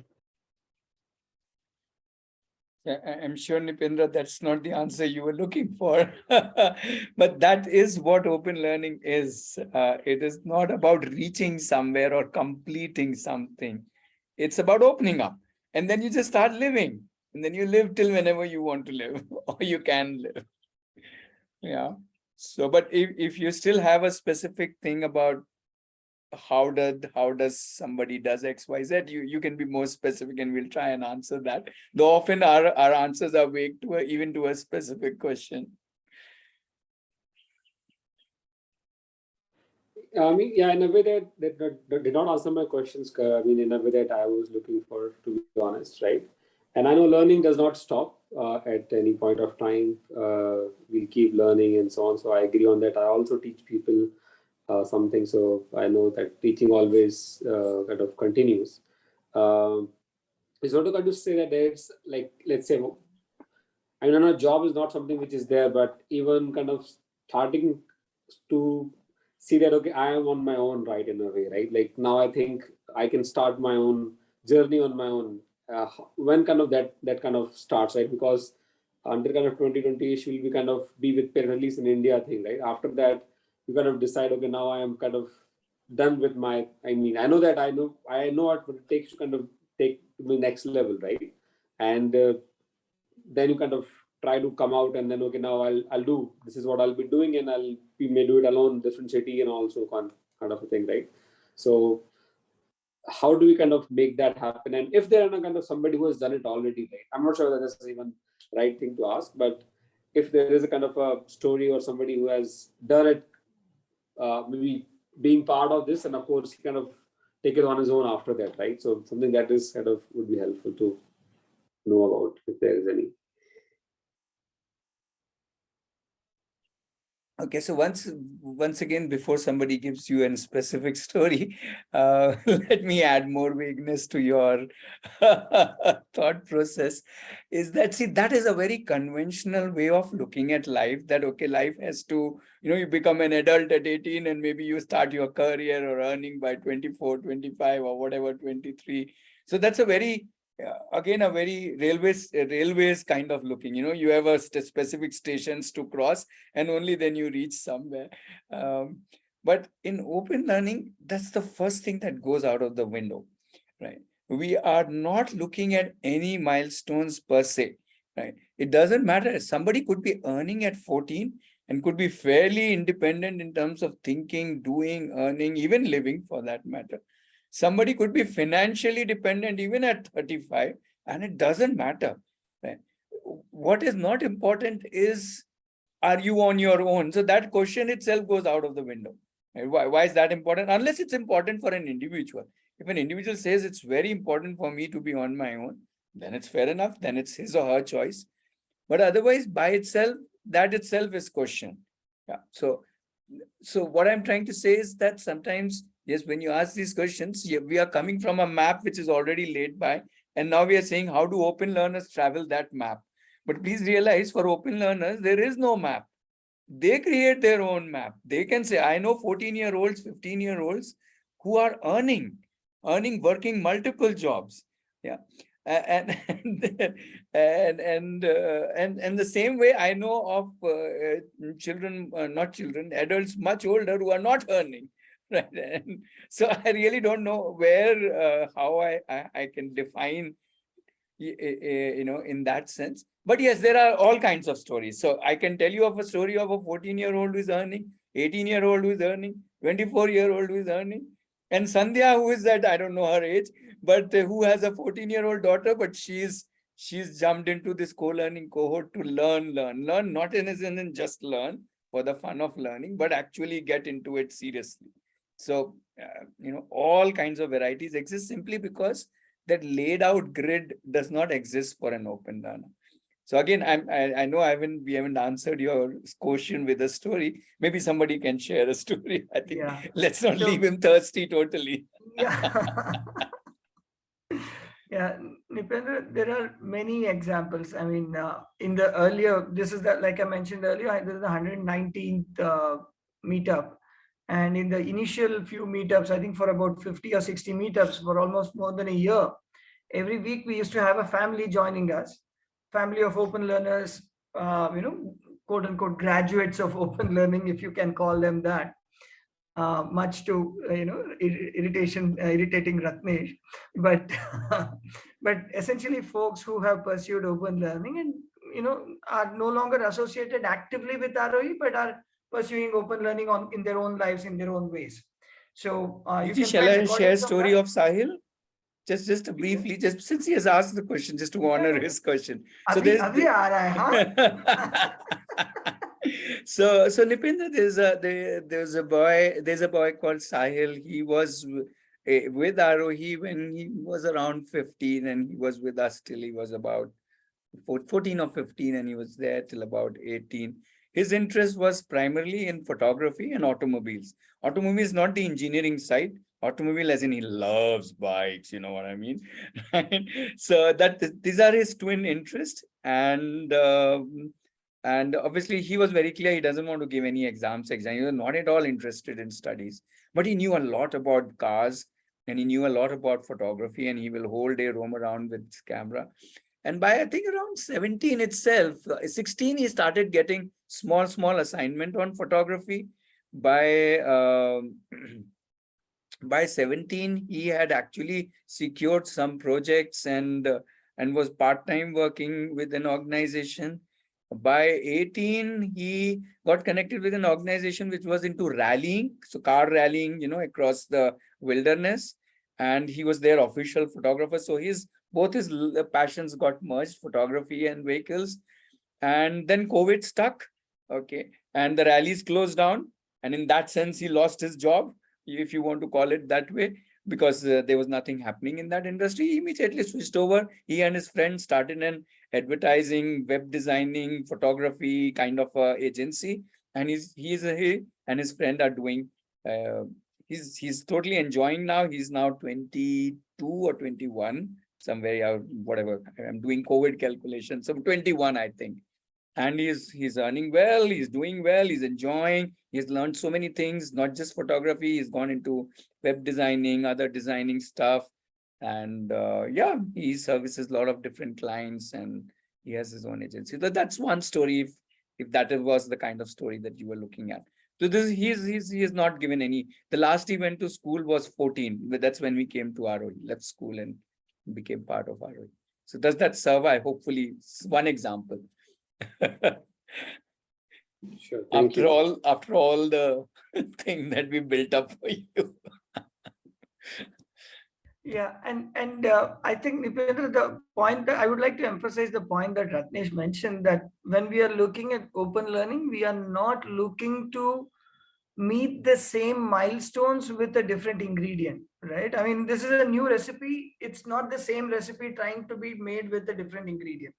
I'm sure, Nipendra, that's not the answer you were looking for. But that is what open learning is. It is not about reaching somewhere or completing something. It's about opening up. And then you just start living. And then you live till whenever you want to live or you can live. Yeah. So, but if you still have a specific thing about how does somebody does XYZ, you can be more specific and we'll try and answer that. Though often our answers are vague to even to a specific question. I mean, yeah, in a way that did not answer my questions. I mean, in a way that I was looking for, to be honest, right? And I know learning does not stop at any point of time. We'll keep learning and so on. So I agree on that. I also teach people something. So I know that teaching always kind of continues. It's not going to say that there's like, let's say, I mean, I know job is not something which is there, but even kind of starting to see that, okay, I am on my own, right, in a way, right? Like now I think I can start my own journey on my own. When kind of that kind of starts, right? Because under kind of 2020-ish will be kind of be with parents, at least in India thing, right? After that, you kind of decide, okay, now I am kind of done with my, I mean, I know what it takes to kind of take to the next level, right? And then you kind of try to come out and then, okay, now I'll do, this is what I'll be doing, and we may do it alone, different city, and also kind of a thing, right? So how do we kind of make that happen? And if there are kind of somebody who has done it already, right? I'm not sure that this is even right thing to ask, but if there is a kind of a story or somebody who has done it, maybe being part of this, and of course he kind of take it on his own after that, right? So something that is kind of would be helpful to know about, if there is any. Okay, so once again, before somebody gives you a specific story, let me add more vagueness to your thought process. Is that, see, that is a very conventional way of looking at life, that, okay, life has to, you become an adult at 18 and maybe you start your career or earning by 24, 25 or whatever, 23. So that's a very, again, a very railways kind of looking, you have a specific stations to cross and only then you reach somewhere. But in open learning, that's the first thing that goes out of the window, right? We are not looking at any milestones per se, right? It doesn't matter. Somebody could be earning at 14 and could be fairly independent in terms of thinking, doing, earning, even living for that matter. Somebody could be financially dependent even at 35, and it doesn't matter, right? What is not important is, are you on your own? So that question itself goes out of the window. Right? Why is that important? Unless it's important for an individual. If an individual says it's very important for me to be on my own, then it's fair enough. Then it's his or her choice. But otherwise, by itself, that itself is question. Yeah. So what I'm trying to say is that sometimes, yes, when you ask these questions, we are coming from a map which is already laid by, and now we are saying, how do open learners travel that map? But please realize, for open learners, there is no map. They create their own map. They can say, I know 14-year-olds, 15-year-olds who are earning, working multiple jobs. Yeah. And the same way I know of children, not children, adults much older who are not earning. Right. And so I really don't know where, how I can define, in that sense. But yes, there are all kinds of stories. So I can tell you of a story of a 14-year-old who is earning, 18-year-old who is earning, 24-year-old who is earning, and Sandhya, who is that, I don't know her age, but who has a 14-year-old daughter, but she's jumped into this co-learning cohort to learn, not in just learn for the fun of learning, but actually get into it seriously. So, all kinds of varieties exist simply because that laid out grid does not exist for an open learner. So again, I know we haven't answered your question with a story. Maybe somebody can share a story. I think let's not leave him thirsty totally. Yeah. Yeah, Nipendra, there are many examples. I mean, in the earlier, this is that, like I mentioned earlier, this is the 119th meetup. And in the initial few meetups, I think for about 50 or 60 meetups for almost more than a year, every week we used to have a family joining us. family of open learners, quote unquote graduates of open learning, if you can call them that, much to irritating Ratnesh, but but essentially folks who have pursued open learning and are no longer associated actively with ROE, but are pursuing open learning in their own lives, in their own ways. So you can shall find I share a recordings of story that. of Sahil? Just briefly, just since he has asked the question, just to honor his question. So Abhi, there's abhi aa raha hai, huh? so Nipendra, there's a boy called Sahil. He was with Arohi when he was around 15, and he was with us till he was about 14 or 15, and he was there till about 18. His interest was primarily in photography and automobiles. Automobiles, not the engineering side. Automobile as in he loves bikes, you know what I mean? So these are his twin interests. And obviously he was very clear he doesn't want to give any exam. He was not at all interested in studies, but he knew a lot about cars and he knew a lot about photography, and he will whole day roam around with his camera. And by I think around 17 itself, 16, he started getting small assignment on photography. By by 17, he had actually secured some projects and was part-time working with an organization. By 18, he got connected with an organization which was into rallying, so car rallying, across the wilderness. And he was their official photographer. So both his passions got merged, photography and vehicles. And then COVID stuck, okay, and the rallies closed down. And in that sense, he lost his job, if you want to call it that way, because there was nothing happening in that industry. He immediately switched over. He and his friends started an advertising, web designing, photography kind of agency. And he and his friend are doing. He's totally enjoying now. He's now 22 or 21, somewhere, whatever. I'm doing COVID calculations. So 21, I think. And he's earning well, he's doing well, he's enjoying, he's learned so many things, not just photography. He's gone into web designing, other designing stuff. And yeah, he services a lot of different clients, and he has his own agency. That's one story, if that was the kind of story that you were looking at. So he has not given any. The last he went to school was 14, but that's when we came to ROE, left school and became part of ROE. So does that serve? Hopefully one example. Sure. After all the thing that we built up for you. Yeah, and I think, Nipendra, the point that I would like to emphasize, the point that Ratnesh mentioned, that when we are looking at open learning, we are not looking to meet the same milestones with a different ingredient, right? I mean, this is a new recipe. It's not the same recipe trying to be made with a different ingredient.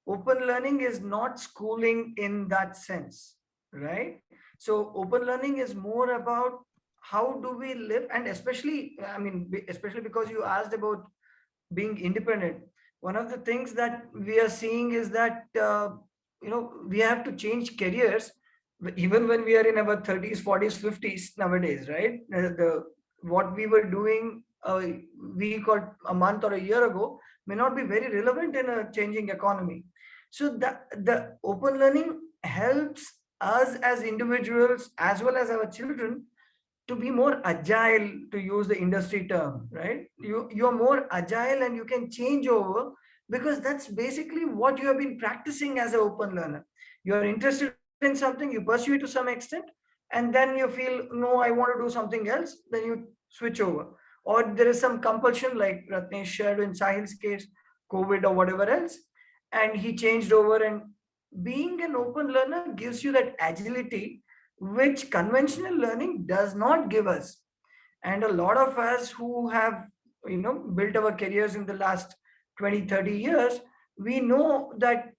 Open learning is not schooling in that sense, right? So open learning is more about how do we live, and especially, I mean, especially because you asked about being independent. One of the things that we are seeing is that we have to change careers even when we are in our 30s, 40s, 50s nowadays, right? What we were doing a week or a month or a year ago may not be very relevant in a changing economy. So the open learning helps us as individuals as well as our children to be more agile, to use the industry term, right? You're more agile and you can change over, because that's basically what you have been practicing as an open learner. You're interested in something, you pursue it to some extent, and then you feel, no, I want to do something else, then you switch over. Or there is some compulsion, like Ratnesh shared in Sahil's case, COVID or whatever else, and he changed over. And being an open learner gives you that agility which conventional learning does not give us. And a lot of us who have built our careers in the last 20, 30 years, we know that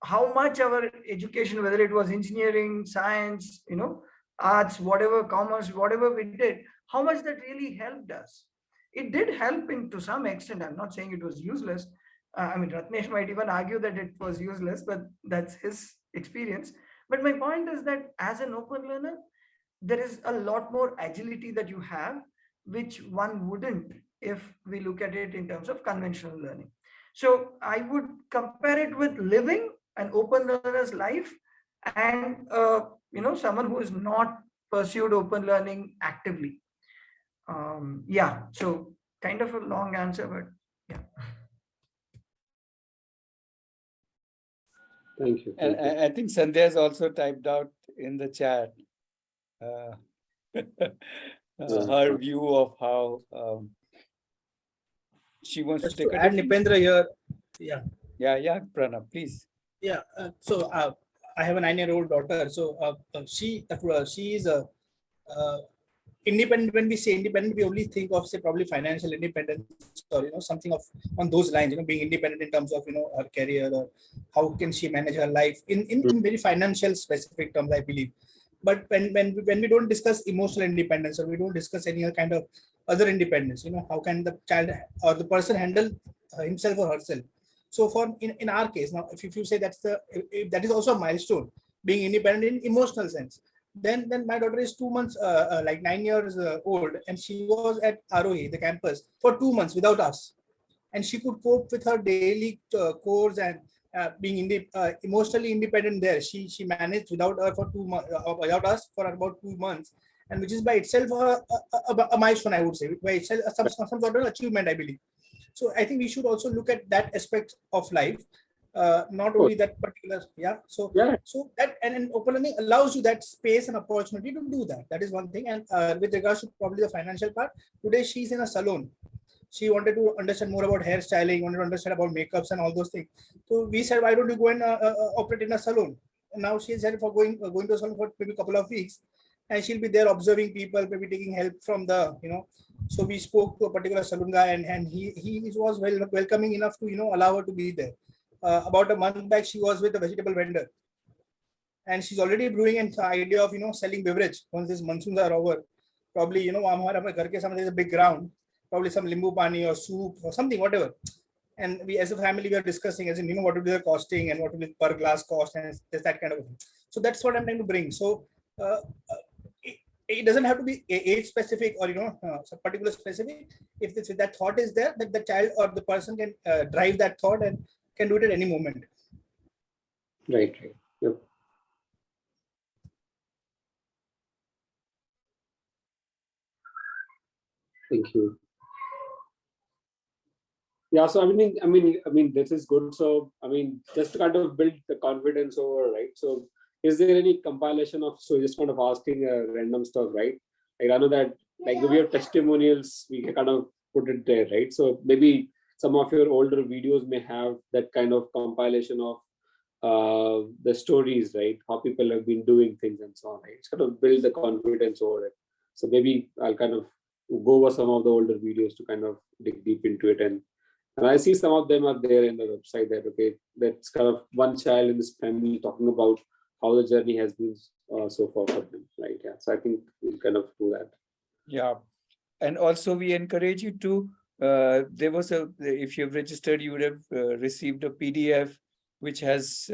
how much our education, whether it was engineering, science, arts, whatever, commerce, whatever we did, how much that really helped us. It did help to some extent. I'm not saying it was useless. I mean, Ratnesh might even argue that it was useless, but that's his experience. But my point is that as an open learner, there is a lot more agility that you have, which one wouldn't if we look at it in terms of conventional learning. So I would compare it with living an open learner's life and someone who is not pursued open learning actively. Yeah, so kind of a long answer, but yeah. Thank you. And I think Sandhya has also typed out in the chat her view of how she wants Just to take to a add different. Nipendra here. Yeah. Yeah, Pranav, please. Yeah. So I have a 9-year-old daughter. So she is a independent. When we say independent, we only think of, say, probably financial independence or something of on those lines. Being independent in terms of her career, or how can she manage her life in very financial specific terms, I believe. But when we don't discuss emotional independence, or we don't discuss any other kind of other independence, how can the child or the person handle himself or herself? So for in our case now, if you say if that is also a milestone, being independent in emotional sense, then my daughter is 2 months, like 9 years old, and she was at ROE, the campus, for 2 months without us, and she could cope with her daily course and being emotionally independent there. She managed without her for 2 months, without us for about 2 months, and which is by itself a milestone, I would say, by itself some sort of achievement, I believe. So I think we should also look at that aspect of life, not only that particular. Yeah. So that and open learning allows you that space and opportunity to do that. That is one thing. And with regards to probably the financial part, today she's in a salon. She wanted to understand more about hairstyling, wanted to understand about makeups and all those things. So we said, why don't you go and operate in a salon? And now she's headed for going to a salon for maybe a couple of weeks, and she'll be there observing people, maybe taking help from the. So we spoke to a particular salon guy, and he was welcoming enough to allow her to be there. About a month back, she was with a vegetable vendor, and she's already brewing an idea of selling beverage once these monsoons are over. Probably there's a big ground, probably some limbu pani or soup or something, whatever. And we as a family, we are discussing as in what will be the costing and what will be per glass cost, and there's that kind of thing. So that's what I'm trying to bring. So it doesn't have to be age specific or some particular specific. If that thought is there, that the child or the person can drive that thought and can do it at any moment. Right. Yep. Thank you. Yeah, so I mean, this is good. So just to kind of build the confidence over, right? So is there any compilation of, so just kind of asking random stuff, right? Like I know that like we have testimonials, we can kind of put it there, right? So maybe some of your older videos may have that kind of compilation of the stories, right? How people have been doing things and so on, right? It's kind of build the confidence over it. So maybe I'll kind of go over some of the older videos to kind of dig deep into it. And I see some of them are there in the website that, okay, that's kind of one child in this family talking about how the journey has been so far for them, right? Yeah. So I think we'll kind of do that. Yeah. And also we encourage you to, there was if you've registered, you would have received a PDF, which has,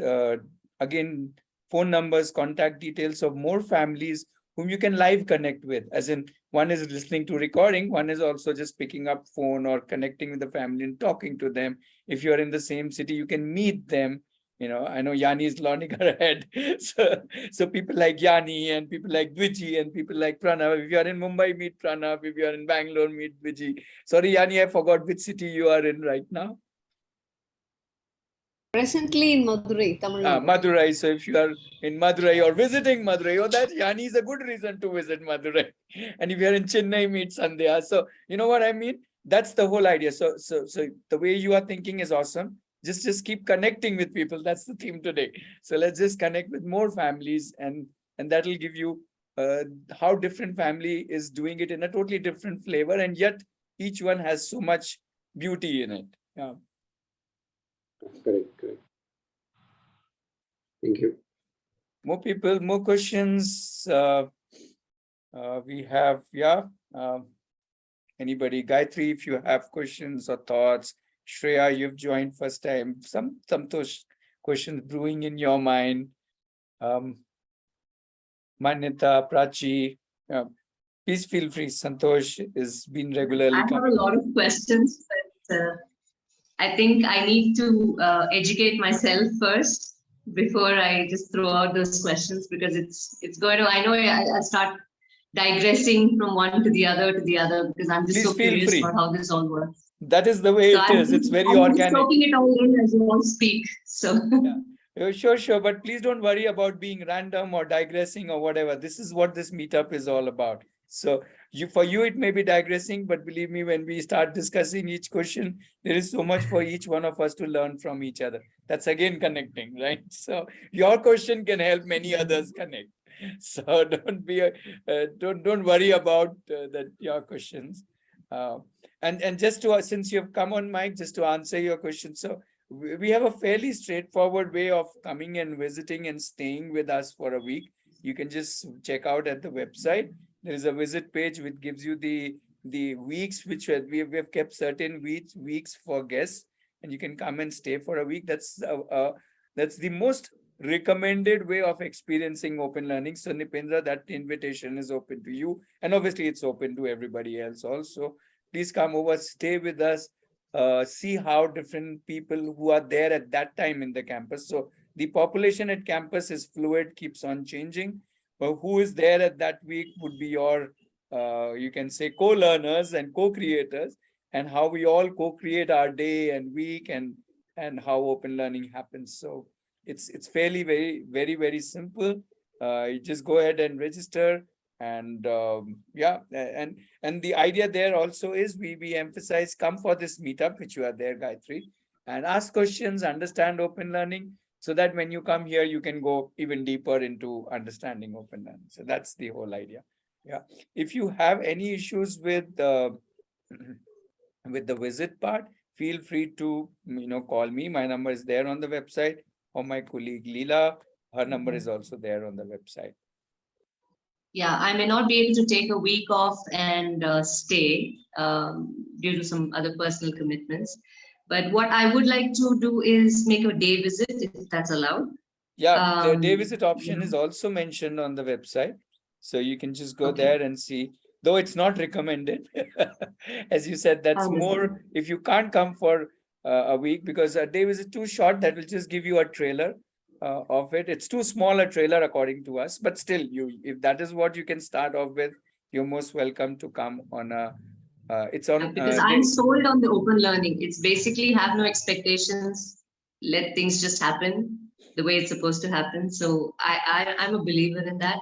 again, phone numbers, contact details of more families whom you can live connect with. As in, one is listening to recording, one is also just picking up phone or connecting with the family and talking to them. If you're in the same city, you can meet them. I know Yanni is nodding her head. So people like Yanni and people like Dviji and people like Pranav. If you are in Mumbai, meet Pranav. If you are in Bangalore, meet Dviji. Sorry, Yanni, I forgot which city you are in right now. Presently in Madurai, Tamil Nadu. Madurai. So if you are in Madurai or visiting Madurai, that Yanni is a good reason to visit Madurai. And if you are in Chennai, meet Sandhya. So you know what I mean? That's the whole idea. So the way you are thinking is awesome. Just keep connecting with people. That's the theme today. So let's just connect with more families, and that will give you how different family is doing it in a totally different flavor, and yet each one has so much beauty in it. Yeah. Correct. Thank you. More people, more questions. We have, anybody? Gayatri, if you have questions or thoughts. Shreya, you've joined first time. Some questions brewing in your mind. Manyata, Prachi, please feel free. Santosh has been regularly I have coming. a lot of questions, but I think I need to educate myself first before I just throw out those questions, because it's going to, I know I'll start digressing from one to the other because I'm just Please so feel curious free. about how this all works. That is the way So it is. It's very I'm just organic. soaking it all in as you all speak. So Yeah. Sure. But please don't worry about being random or digressing or whatever. This is what this meetup is all about. So for you, it may be digressing, but believe me, when we start discussing each question, there is so much for each one of us to learn from each other. That's again connecting, right? So your question can help many others connect. So don't worry about your questions. And just to, since you've come on mic, just to answer your question. So we have a fairly straightforward way of coming and visiting and staying with us for a week. You can just check out at the website. There is a visit page which gives you the weeks which we have kept certain weeks for guests, and you can come and stay for a week. That's the most recommended way of experiencing open learning. So Nipendra, that invitation is open to you, and obviously it's open to everybody else also. Please come over, stay with us. See how different people who are there at that time in the campus. So the population at campus is fluid, keeps on changing. But who is there at that week would be your, you can say, co-learners and co-creators, and how we all co-create our day and week, and how open learning happens. So it's fairly very simple. You just go ahead and register. And yeah, and the idea there also is we emphasize, come for this meetup, which you are there, Gayatri, and ask questions, understand open learning, so that when you come here, you can go even deeper into understanding open learning. So that's the whole idea. Yeah. If you have any issues with the visit part, feel free to call me. My number is there on the website, or my colleague Leela. Her number is also there on the website. yeah, I may not be able to take a week off and stay due to some other personal commitments. But what I would like to do is make a day visit, if that's allowed. Yeah, the day visit option is also mentioned on the website. So you can just go there and see, though it's not recommended. As you said, that's more if you can't come for a week, because a day visit too short, that will just give you a trailer of it. It's too small a trailer according to us, but still, if that is what you can start off with, you're most welcome to come on a it's on because I'm sold on the open learning. It's basically have no expectations, let things just happen the way it's supposed to happen. So I'm a believer in that.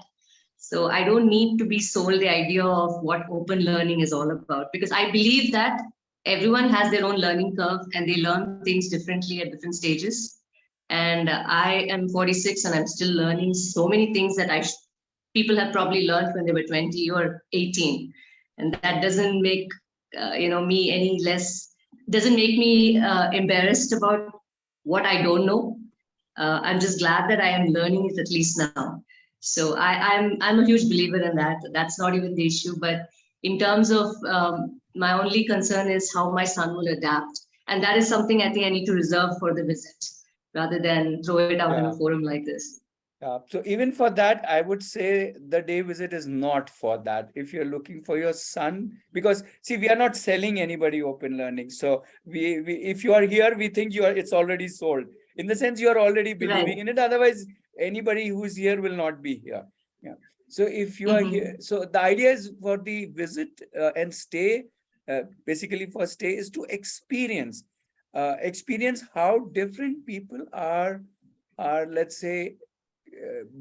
So I don't need to be sold the idea of what open learning is all about, because I believe that everyone has their own learning curve and they learn things differently at different stages. And I am 46 and I'm still learning so many things that people have probably learned when they were 20 or 18. And that doesn't make me any less, doesn't make me embarrassed about what I don't know. I'm just glad that I am learning it at least now. So I'm a huge believer in that. That's not even the issue. But in terms of my only concern is how my son will adapt. And that is something I think I need to reserve for the visit rather than throw it out in a forum like this. So even for that, I would say the day visit is not for that. If you're looking for your son, because see, we are not selling anybody open learning. So if you are here, we think it's already sold. In the sense, you are already believing in it. Otherwise, anybody who's here will not be here. Yeah. So if you are here, so the idea is for the visit and stay, basically for stay is to experience how different people are, let's say,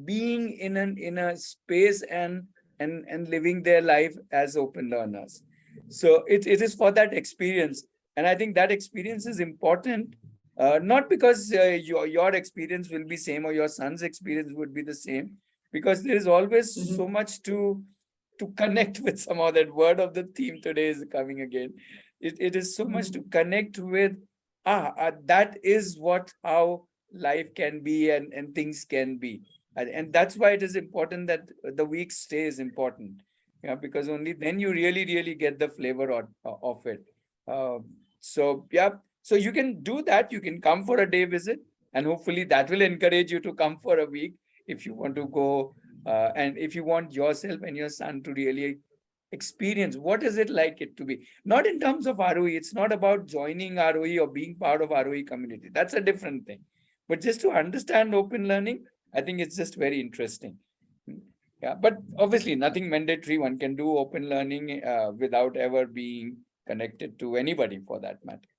being in a space and living their life as open learners. So it is for that experience, and I think that experience is important, not because your experience will be same or your son's experience would be the same, because there is always so much to connect with. Somehow that word of the theme today is coming again. It is so much to connect with. That is how life can be and things can be. And that's why it is important that the week stay is important. Yeah, because only then you really get the flavor of it. So yeah, so you can do that. You can come for a day visit, and hopefully that will encourage you to come for a week if you want to go. And if you want yourself and your son to really experience. What is it like it to be? Not in terms of ROE. It's not about joining ROE or being part of ROE community. That's a different thing. But just to understand open learning, I think it's just very interesting. Yeah, but obviously nothing mandatory. One can do open learning without ever being connected to anybody for that matter.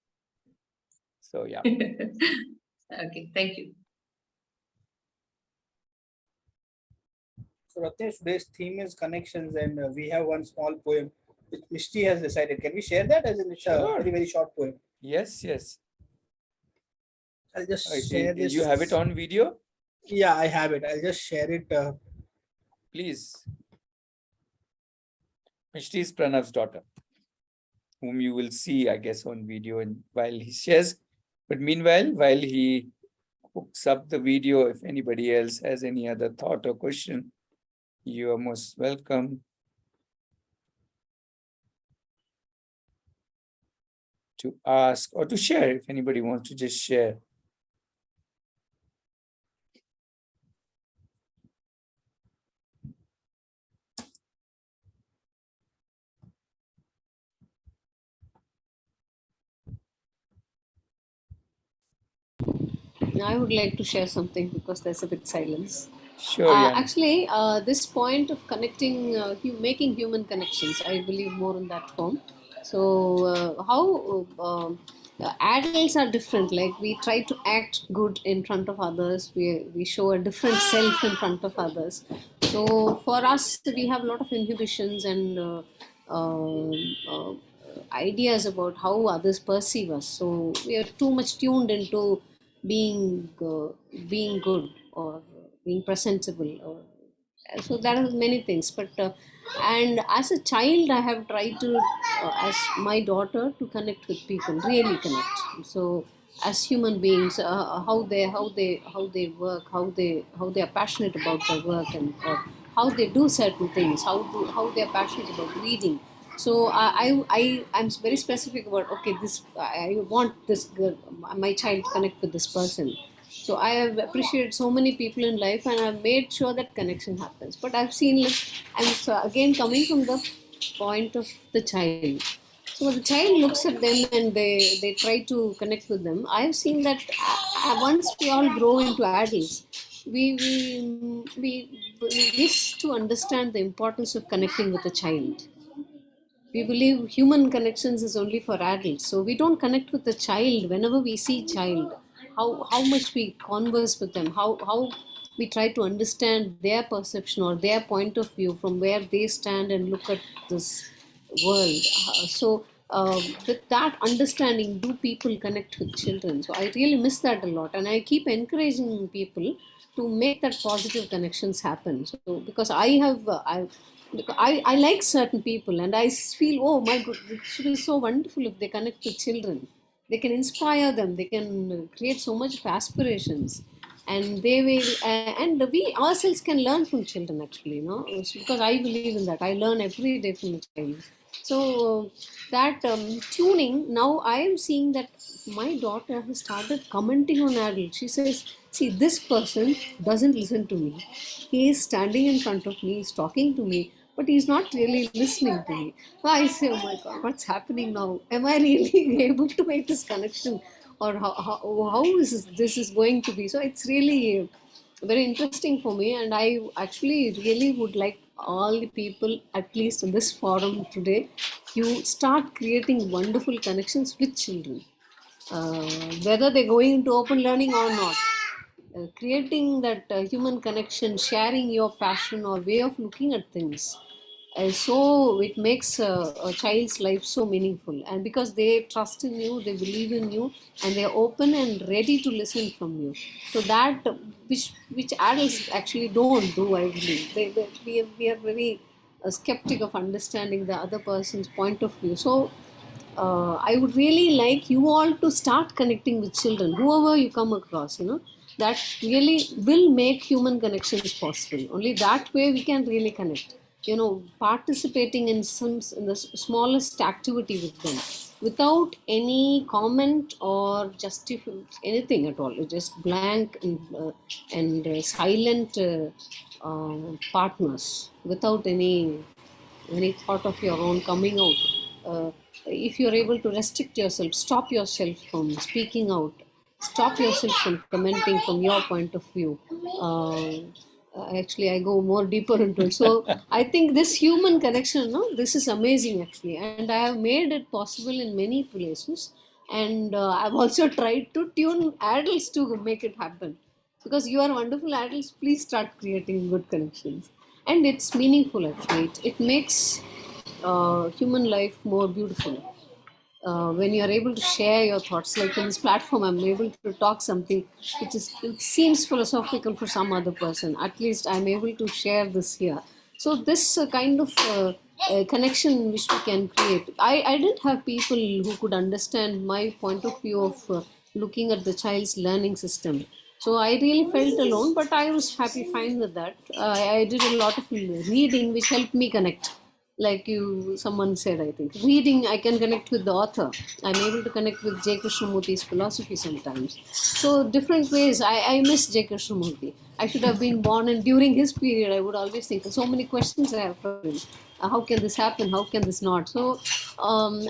So yeah. Okay, thank you. So Ratnesh, today's theme is connections, and we have one small poem which Mishti has decided. Can we share that as a Sure. very, very short poem? Yes, yes. I'll just share this. You have it on video? Yeah, I have it. I'll just share it. Please. Mishti is Pranav's daughter, whom you will see, I guess, on video and while he shares. But meanwhile, while he hooks up the video, if anybody else has any other thought or question, you are most welcome to ask or to share if anybody wants to just share. I would like to share something because there's a bit silence. Sure, yeah. Actually, this point of connecting, making human connections, I believe more in that form. So, adults are different. Like we try to act good in front of others. We show a different self in front of others. So for us, we have a lot of inhibitions and ideas about how others perceive us. So we are too much tuned into being good or being presentable, or so there are many things. But and as a child, I have tried to, as my daughter, to connect with people, really connect. So as human beings, how they work, how they are passionate about their work, and or how they do certain things, how they are passionate about reading. So I'm very specific about, okay, this I want this girl, my child, to connect with this person. So I have appreciated so many people in life, and I've made sure that connection happens. But I've seen, like, I'm so again coming from the point of the child. So the child looks at them and they try to connect with them. I've seen that once we all grow into adults, we wish to understand the importance of connecting with a child. We believe human connections is only for adults, so we don't connect with the child. Whenever we see child, how much we converse with them, how we try to understand their perception or their point of view from where they stand and look at this world. With that understanding, do people connect with children? So I really miss that a lot, and I keep encouraging people to make that positive connections happen. So because I like certain people, and I feel, oh my God, it should be so wonderful if they connect with children. They can inspire them, they can create so much of aspirations, and they will, and we ourselves can learn from children, actually, It's because I believe in that. I learn every day from a child. So that tuning, now I am seeing that my daughter has started commenting on adults. She says, see, this person doesn't listen to me. He is standing in front of me, he's talking to me, but he's not really listening to me. So I say, oh my God, what's happening now? Am I really able to make this connection? Or how is this is going to be? So it's really very interesting for me, and I actually really would like all the people, at least in this forum today, you start creating wonderful connections with children, whether they're going into open learning or not. Creating that human connection, sharing your passion or way of looking at things, so it makes a child's life so meaningful. And because they trust in you, they believe in you, and they're open and ready to listen from you. So that which adults actually don't do, I believe. We are very skeptic of understanding the other person's point of view. So I would really like you all to start connecting with children, whoever you come across, that really will make human connections possible. Only that way we can really connect. Participating in the smallest activity with them, without any comment or justify anything at all. It's just blank and silent partners, without any any thought of your own coming out. If you're able to restrict yourself, stop yourself from speaking out, stop yourself from commenting from your point of view. Actually, I go more deeper into it. So I think this human connection, no, this is amazing actually, and I have made it possible in many places. And I've also tried to tune adults to make it happen, because you are wonderful adults. Please start creating good connections, and it's meaningful actually. It makes human life more beautiful. When you are able to share your thoughts, like in this platform I'm able to talk something which is, it seems philosophical for some other person, at least I'm able to share this here. So this kind of connection which we can create, I didn't have people who could understand my point of view of looking at the child's learning system. So I really felt alone, but I was happy fine with that. I did a lot of reading which helped me connect, like you someone said. I think reading, I can connect with the author. I'm able to connect with J Krishnamurthy's philosophy sometimes. So different ways. I miss J Krishnamurthy. I should have been born, and during his period I would always think so many questions I have for him. How can this happen, how can this not? So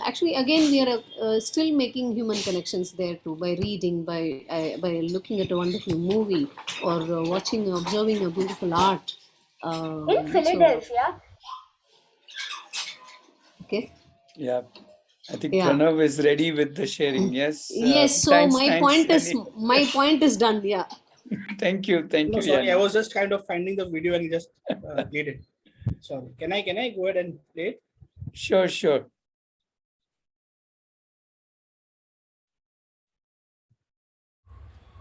actually again we are still making human connections there too, by reading, by looking at a wonderful movie, or observing a beautiful art. In Philadelphia. Okay. Yeah, I think Yeah. Pranav is ready with the sharing. Yes. Yes. So thanks, my thanks, point is Anil. my point is done. Yeah. Thank you. No, sorry, Yanni. I was just kind of finding the video and just played it. Sorry. Can I go ahead and play it? Sure, sure.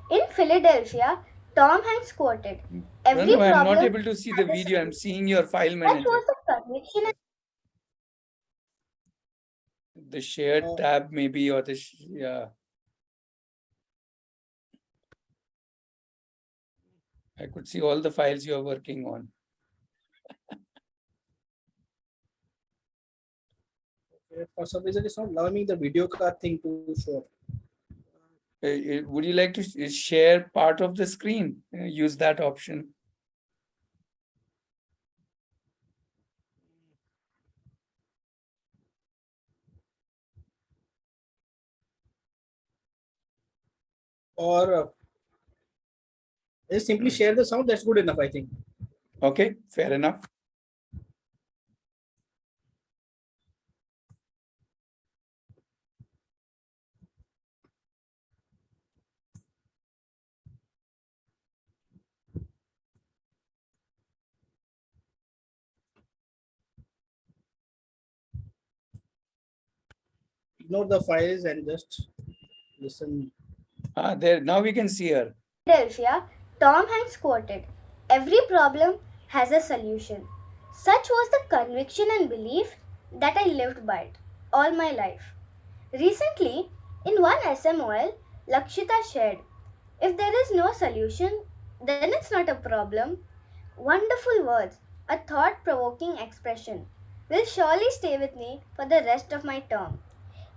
In Philadelphia, Tom Hanks quoted, "Every Pranav, I'm problem not able to see the has a video. I'm solution." seeing your file That manager. was the conviction. The shared tab maybe, or the yeah. I could see all the files you're working on. For some reason, it's not allowing me the video card thing to show up. Would you like to share part of the screen? Use that option. Or just simply share the sound. That's good enough, I think. Okay, fair enough. Ignore the files and just listen. There, now we can see her. Philadelphia, Tom Hanks quoted, "Every problem has a solution." Such was the conviction and belief that I lived by it all my life. Recently, in one SMOL, Lakshita shared, "If there is no solution, then it's not a problem." Wonderful words, a thought provoking expression, will surely stay with me for the rest of my term.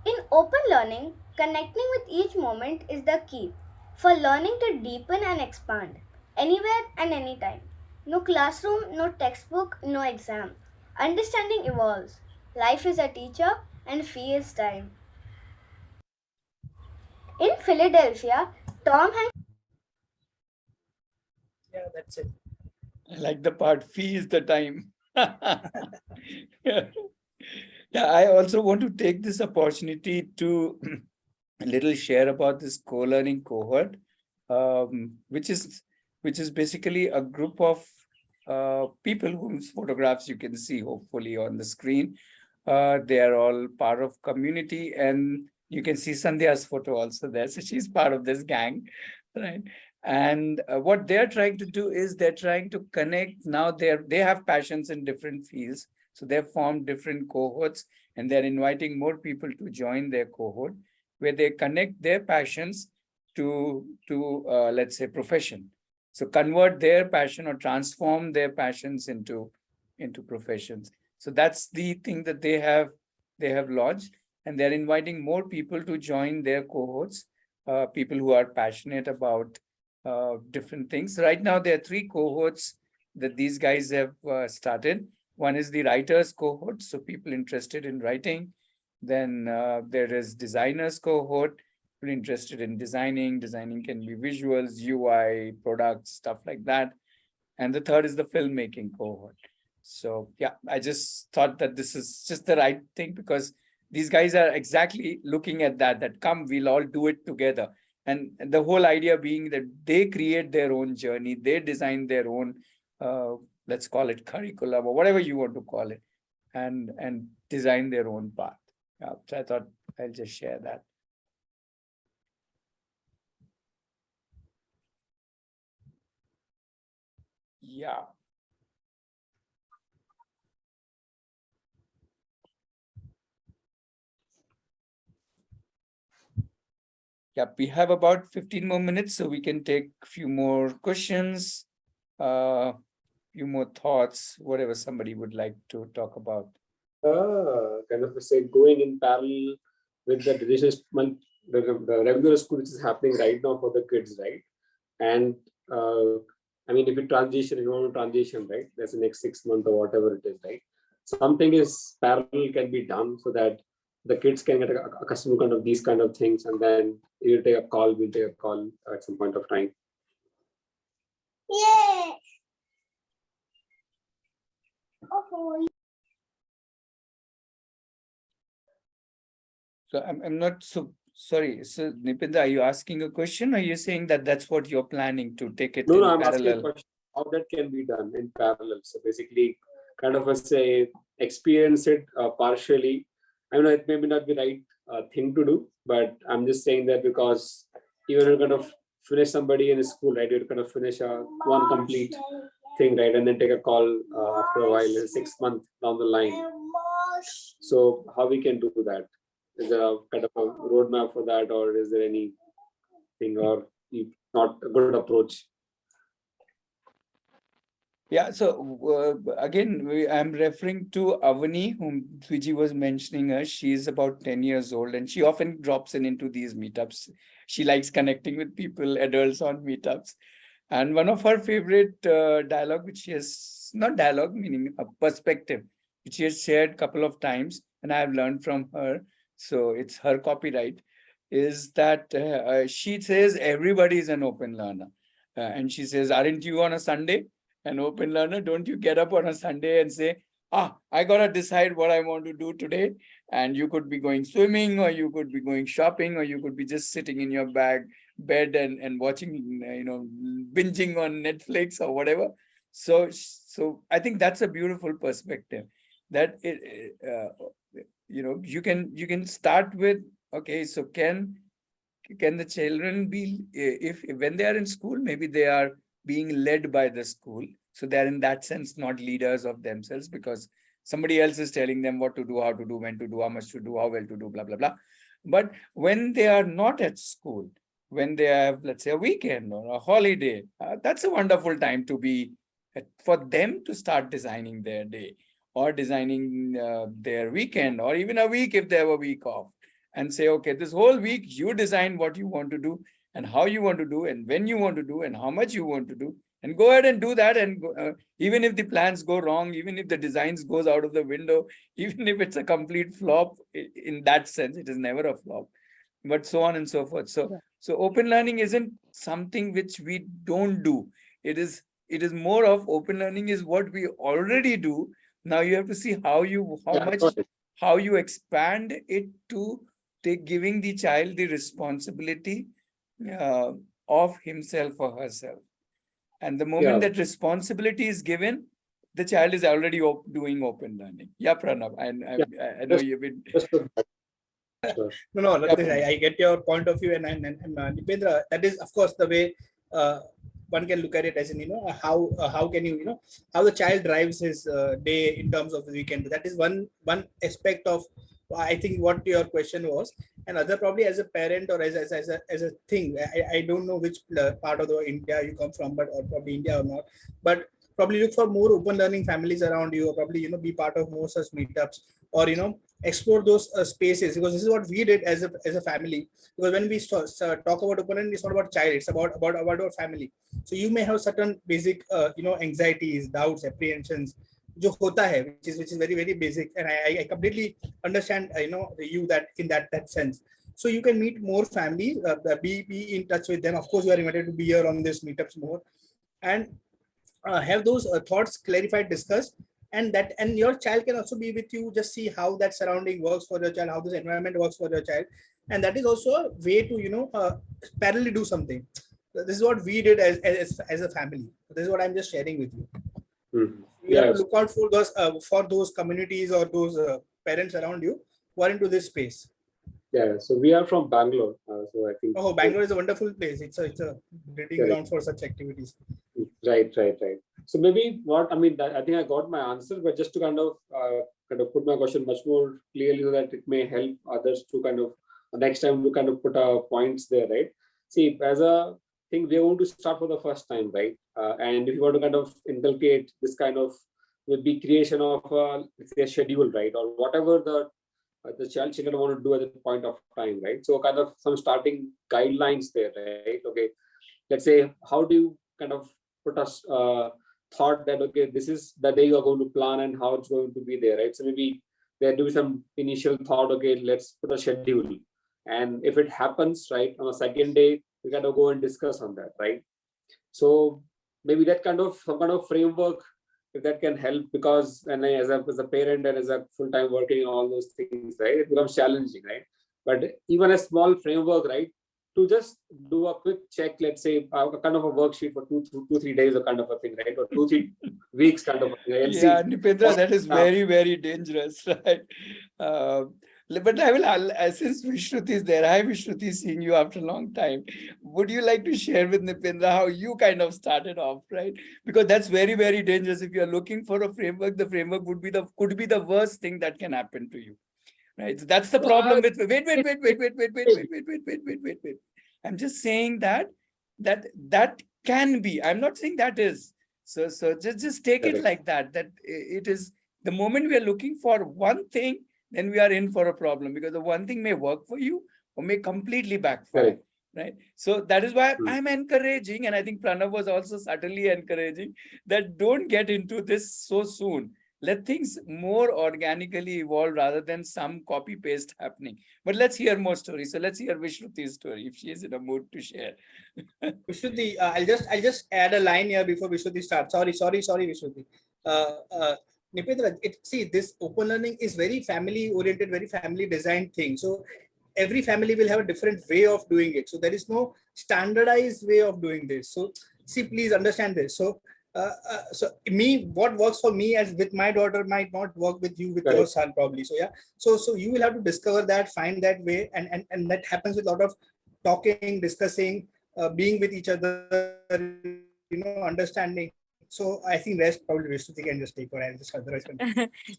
In open learning, connecting with each moment is the key for learning to deepen and expand anywhere and anytime. No classroom, no textbook, no exam. Understanding evolves. Life is a teacher and fee is time. In Philadelphia, Tom Hanks. Yeah, that's it. I like the part, fee is the time. Yeah, I also want to take this opportunity to a little share about this co-learning cohort, which is basically a group of people whose photographs you can see hopefully on the screen. They are all part of community, and you can see Sandhya's photo also there. So she's part of this gang, right? And what they're trying to do is they're trying to connect. Now they have passions in different fields. So they've formed different cohorts, and they're inviting more people to join their cohort, where they connect their passions to let's say profession. So convert their passion or transform their passions into professions. So that's the thing that they have launched, and they're inviting more people to join their cohorts, people who are passionate about different things. Right now, there are 3 cohorts that these guys have started. One is the writers cohort, so people interested in writing. Then there is designers cohort, people interested in designing. Designing can be visuals, UI, products, stuff like that. And the third is the filmmaking cohort. So yeah, I just thought that this is just the right thing, because these guys are exactly looking at that come, we'll all do it together. And the whole idea being that they create their own journey, they design their own, let's call it curriculum or whatever you want to call it, and design their own path. Yeah, so I thought I'll just share that. Yeah. Yeah, we have about 15 more minutes, so we can take a few more questions, few more thoughts, whatever somebody would like to talk about. Kind of say going in parallel with the the regular school which is happening right now for the kids, right? And I mean, if you transition, you want to transition, right? That's the next 6 months or whatever it is, right? Something is parallel can be done so that the kids can get accustomed to kind of these kind of things, and then we'll take a call at some point of time. Yeah. Oh. So I'm not so sorry. So Nipinda, are you asking a question, or are you saying that that's what you're planning to take it No, in I'm asking a parallel? question how that can be done in parallel. So basically, kind of say experience it partially. I know it may not be right thing to do, but I'm just saying that because even you kind of finish somebody in school, right? You kind of finish one complete thing, right, and then take a call after a while, 6 months down the line. So how we can do that? Is there a kind of a roadmap for that, or is there anything, or not a good approach? Yeah, so again, I'm referring to Avani, whom Viji was mentioning her. She is about 10 years old, and she often drops into these meetups. She likes connecting with people, adults on meetups. And one of her favorite dialogue, which she has, not dialogue, meaning a perspective, which she has shared a couple of times, and I have learned from her, so it's her copyright, is that she says everybody is an open learner. And she says, aren't you on a Sunday an open learner? Don't you get up on a Sunday and say, I got to decide what I want to do today? And you could be going swimming, or you could be going shopping, or you could be just sitting in your bed and watching, binging on Netflix or whatever. So I think that's a beautiful perspective, that you can start with, okay, so can the children be, if when they are in school, maybe they are being led by the school, so they're in that sense not leaders of themselves, because somebody else is telling them what to do, how to do, when to do, how much to do, how well to do, blah blah blah. But when they are not at school, when they have, let's say, a weekend or a holiday, that's a wonderful time to be, for them to start designing their day, or designing their weekend, or even a week if they have a week off, and say, okay, this whole week you design what you want to do, and how you want to do, and when you want to do, and how much you want to do, and go ahead and do that. And even if the plans go wrong, even if the designs goes out of the window, even if it's a complete flop, in that sense, it is never a flop, but so on and so forth. So open learning isn't something which we don't do. It is more of, open learning is what we already do. Now you have to see how you expand it to giving the child the responsibility of himself or herself. And the moment that responsibility is given, the child is already doing open learning. Yeah, Pranav, I know you've been. No, I get your point of view, and Dipendra, that is of course the way one can look at it, as in how can you how the child drives his day in terms of the weekend. That is one aspect of, I think, what your question was. And other, probably as a parent or as a thing, I don't know which part of the India you come from, but, or probably India or not, but probably look for more open learning families around you, or probably be part of more such meetups, or explore those spaces, because this is what we did as a family. Because when we talk about open learning, it's not about child, it's about our family. So you may have certain basic anxieties, doubts, apprehensions, जो होता है, which is very very basic, and I completely understand you that in that sense. So you can meet more families, be in touch with them. Of course, you are invited to be here on this meetups more, and have those thoughts clarified, discussed, and your child can also be with you. Just see how that surrounding works for your child, how this environment works for your child, and that is also a way to parallelly do something. This is what we did as a family. This is what I'm just sharing with you. You have to look out for those communities or those parents around you who are into this space. Yeah, so we are from Bangalore, so I think. Oh, Bangalore is a wonderful place. It's a breeding ground for such activities. Right. So maybe what I mean, I think I got my answer, but just to kind of put my question much more clearly so that it may help others to kind of next time to kind of put our points there, right? See, as a thing, we are going to start for the first time, right? And if you want to kind of inculcate this kind of maybe creation of let's say a schedule, right, or whatever the children want to do at that point of time, right? So kind of some starting guidelines there, right? Okay, let's say how do you kind of put us thought that okay, this is the day you are going to plan and how it's going to be there, right? So maybe there do some initial thought, okay, let's put a schedule, and if it happens right on the second day, we gotta go and discuss on that, right? So maybe that kind of some kind of framework, if that can help, because and as a parent and as a full-time working on all those things, right, it becomes challenging, right? But even a small framework, right, to just do a quick check, let's say a kind of a worksheet for 2-3 days, or kind of a thing, right, or 2-3 weeks, kind of a thing. Right? Yeah, Nipendra, that is very, very dangerous, right? But since Vishruti is there, hi Vishruti, seeing you after a long time. Would you like to share with Nipendra how you kind of started off, right? Because that's very, very dangerous. If you're looking for a framework, the framework could be the worst thing that can happen to you. Right. So that's the problem with wait. I'm just saying that can be. I'm not saying that is. So just take it like that. That it is the moment we are looking for one thing, then we are in for a problem, because the one thing may work for you or may completely backfire. Right. So that is why I'm encouraging, and I think Pranav was also subtly encouraging, that don't get into this so soon. Let things more organically evolve rather than some copy paste happening. But let's hear more stories. So let's hear Vishruti's story if she is in a mood to share. Vishruti, I'll just add a line here before Vishruti starts. Sorry, Vishruti. Nipendra, see, this open learning is very family oriented, very family designed thing. So every family will have a different way of doing it. So there is no standardized way of doing this. So see, please understand this. So what works for me as with my daughter might not work with you with your son probably. So yeah, so you will have to discover that, find that way, and that happens with a lot of talking, discussing, being with each other, understanding. So I think rest probably Vishruti can just take over and just otherwise.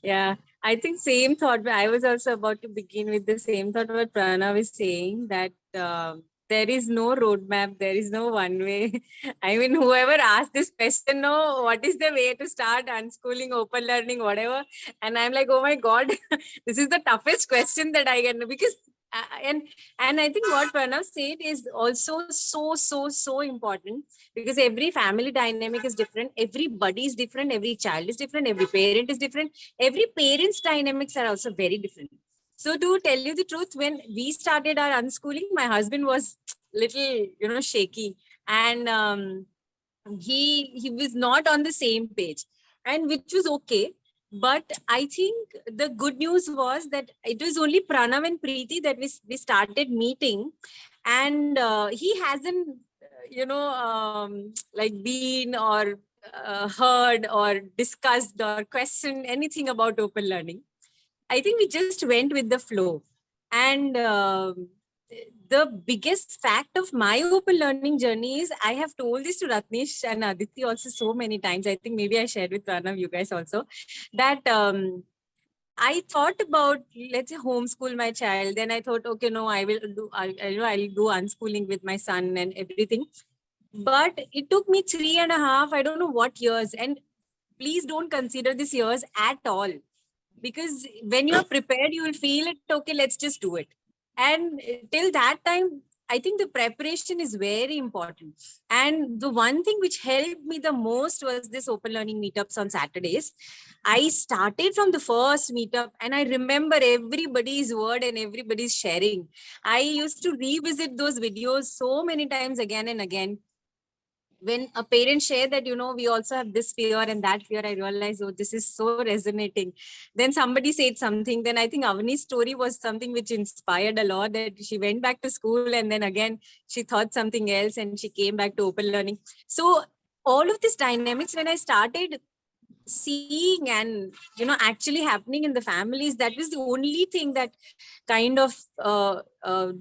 Yeah, I think same thought. I was also about to begin with the same thought what Pranav is saying, that there is no roadmap, there is no one way. I mean, whoever asked this question, no, what is the way to start unschooling, open learning, whatever. And I'm like, oh my God, this is the toughest question that I can, because and I think what Pranav said is also so important, because every family dynamic is different, everybody is different, every child is different, every parent is different, every parent's dynamics are also very different. So to tell you the truth, when we started our unschooling, my husband was little shaky, and he was not on the same page, and which was okay. But I think the good news was that it was only Pranav and Preeti that we started meeting, and he hasn't, like been or heard or discussed or questioned anything about open learning. I think we just went with the flow. And the biggest fact of my open learning journey is, I have told this to Ratnesh and Aditi also so many times. I think maybe I shared with Pranav, you guys also, that I thought about, let's say, homeschool my child. Then I thought, okay, no, I'll do unschooling with my son and everything. But it took me 3.5, I don't know what years. And please don't consider these years at all, because when you're prepared, you will feel it, okay, let's just do it. And till that time, I think the preparation is very important. And the one thing which helped me the most was this open learning meetups on Saturdays. I started from the first meetup and I remember everybody's word and everybody's sharing. I used to revisit those videos so many times again and again. When a parent share that, we also have this fear and that fear, I realized, oh, this is so resonating. Then somebody said something. Then I think Avani's story was something which inspired a lot, that she went back to school and then again, she thought something else and she came back to open learning. So all of these dynamics, when I started seeing and, actually happening in the families, that was the only thing that kind of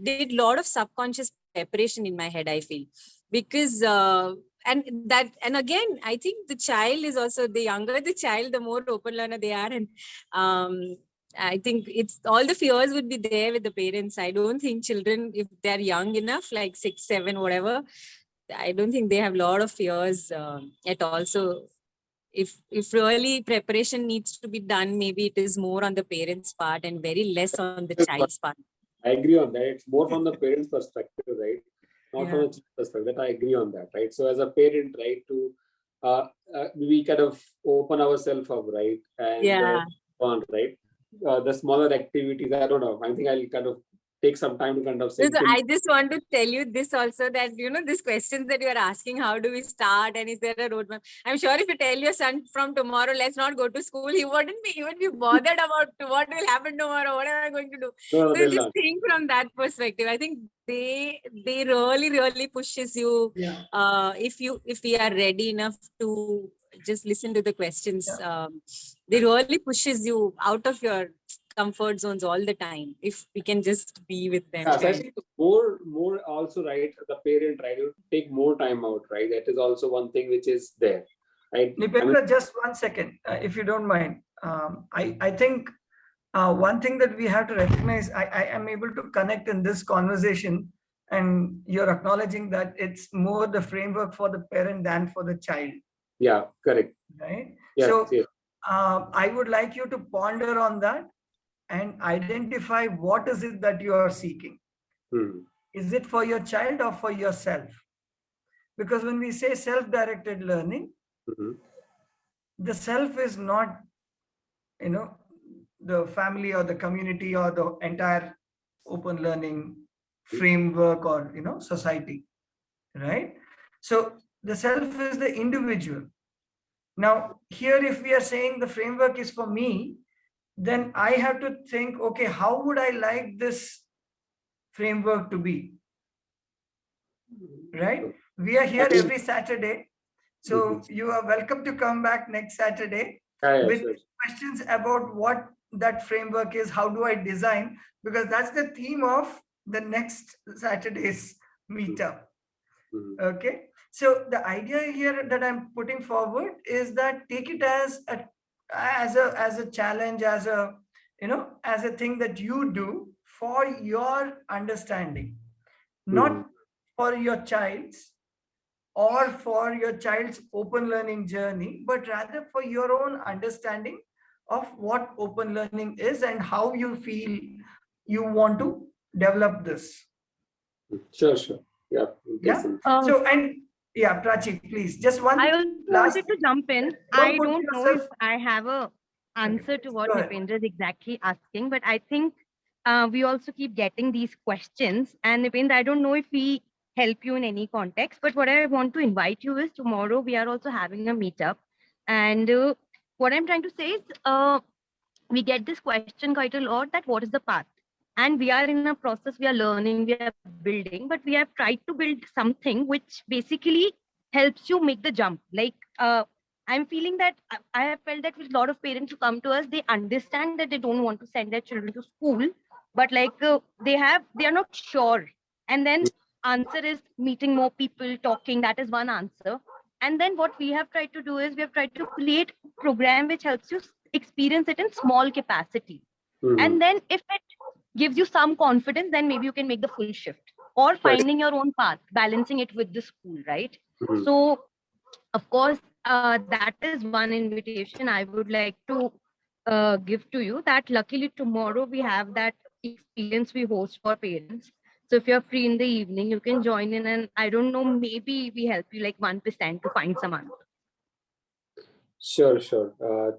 did a lot of subconscious preparation in my head, I feel. Because and again, I think the child is also, the younger the child, the more open learner they are. And I think it's all the fears would be there with the parents. I don't think children, if they're young enough, like 6, 7, whatever, I don't think they have a lot of fears at all. So if really preparation needs to be done, maybe it is more on the parents' part and very less on the child's part. I agree on that. It's more from the parents' perspective, right? Not from the child's perspective. That I agree on that, right? So as a parent, right, to we kind of open ourselves up, right? And on, right? The smaller activities, I don't know. I think I'll kind of take some time to kind of say. So I just want to tell you this also, that, these questions that you are asking, how do we start and is there a roadmap? I'm sure if you tell your son from tomorrow, let's not go to school, he wouldn't be even be bothered about what will happen tomorrow, what am I going to do? So just think from that perspective. I think they really pushes you. If we are ready enough to just listen to the questions, they really pushes you out of your comfort zones all the time, if we can just be with them. So I think more also, right, the parent, right, you take more time out, right? That is also one thing which is there, right? Nipendra, just 1 second, if you don't mind. I think one thing that we have to recognize, I am able to connect in this conversation, and you're acknowledging that it's more the framework for the parent than for the child. Yeah, correct. Right? Yes, so yes. I would like you to ponder on that and identify what is it that you are seeking. Is it for your child or for yourself? Because when we say self-directed learning, the self is not, the family or the community or the entire open learning framework or, society, right? So the self is the individual. Now, here, if we are saying the framework is for me, then I have to think, okay, how would I like this framework to be? Right? We are here every Saturday. So you are welcome to come back next Saturday with questions about what that framework is. How do I design? Because that's the theme of the next Saturday's meetup. Okay. So the idea here that I'm putting forward is that take it as a challenge, as a thing that you do for your understanding, not for your child's or for your child's open learning journey, but rather for your own understanding of what open learning is and how you feel you want to develop this. Sure. Yeah. So, and yeah, Prachi, please, just one. I also wanted to jump in. I don't know if I have a answer to what Nipendra is exactly asking, but I think we also keep getting these questions. And Nipendra, I don't know if we help you in any context, but what I want to invite you is tomorrow we are also having a meetup. And what I'm trying to say is we get this question quite a lot, that what is the path? And we are in a process, we are learning, we are building, but we have tried to build something which basically helps you make the jump. Like I'm feeling that I have felt that with a lot of parents who come to us, they understand that they don't want to send their children to school, but like they are not sure. And then answer is meeting more people, talking. That is one answer. And then what we have tried to do is we have tried to create a program which helps you experience it in small capacity. And then if it gives you some confidence, then maybe you can make the full shift, or finding your own path, balancing it with the school, right? So of course, that is one invitation I would like to give to you, that luckily tomorrow we have that experience we host for parents. So if you're free in the evening, you can join in, and I don't know, maybe we help you like 1% to find some answer. Sure, sure.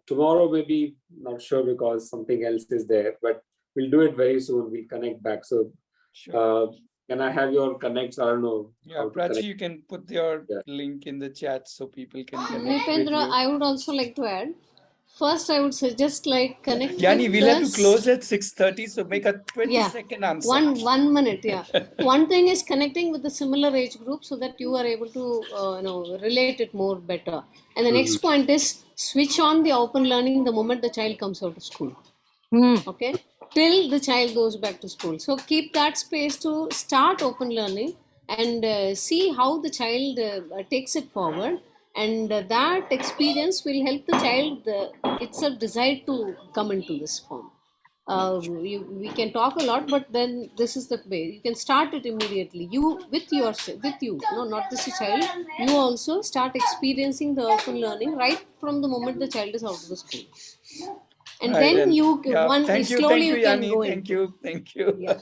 Tomorrow, maybe not sure because something else is there, but we'll do it very soon. We'll connect back. So, can I have your connects? I don't know. Yeah, how to Prachi, connect. you can put your link in the chat so people can connect with Nipendra, you. I would also like to add. First, I would suggest like connect. Yani, with we'll have to us. close at 6:30, so make a 20-second answer. One minute, yeah. One thing is connecting with the similar age group so that you are able to relate it more better. And the next point is switch on the open learning the moment the child comes out of school. Okay, till the child goes back to school. So keep that space to start open learning and see how the child takes it forward, and that experience will help the child itself decide to come into this form. We can talk a lot, but then this is the way you can start it immediately. You with you, no, not this child. You also start experiencing the open learning right from the moment the child is out of the school. And Right, then thank you, slowly you can Yani. go Thank into. you.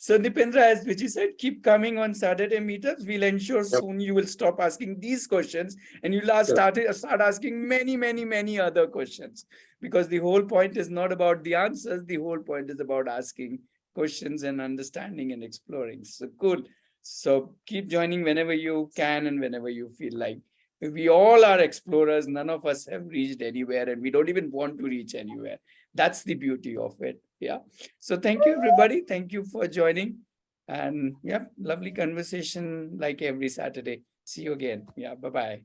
So Nipendra, as Vijay said, keep coming on Saturday meetups. We'll ensure soon you will stop asking these questions and you'll start asking many other questions, because the whole point is not about the answers. The whole point is about asking questions and understanding and exploring. So cool. So keep joining whenever you can and whenever you feel like. We all are explorers. None of us have reached anywhere, and we don't even want to reach anywhere. That's the beauty of it. Yeah. So thank you, everybody. Thank you for joining. And yeah, lovely conversation like every Saturday. See you again. Yeah. Bye-bye.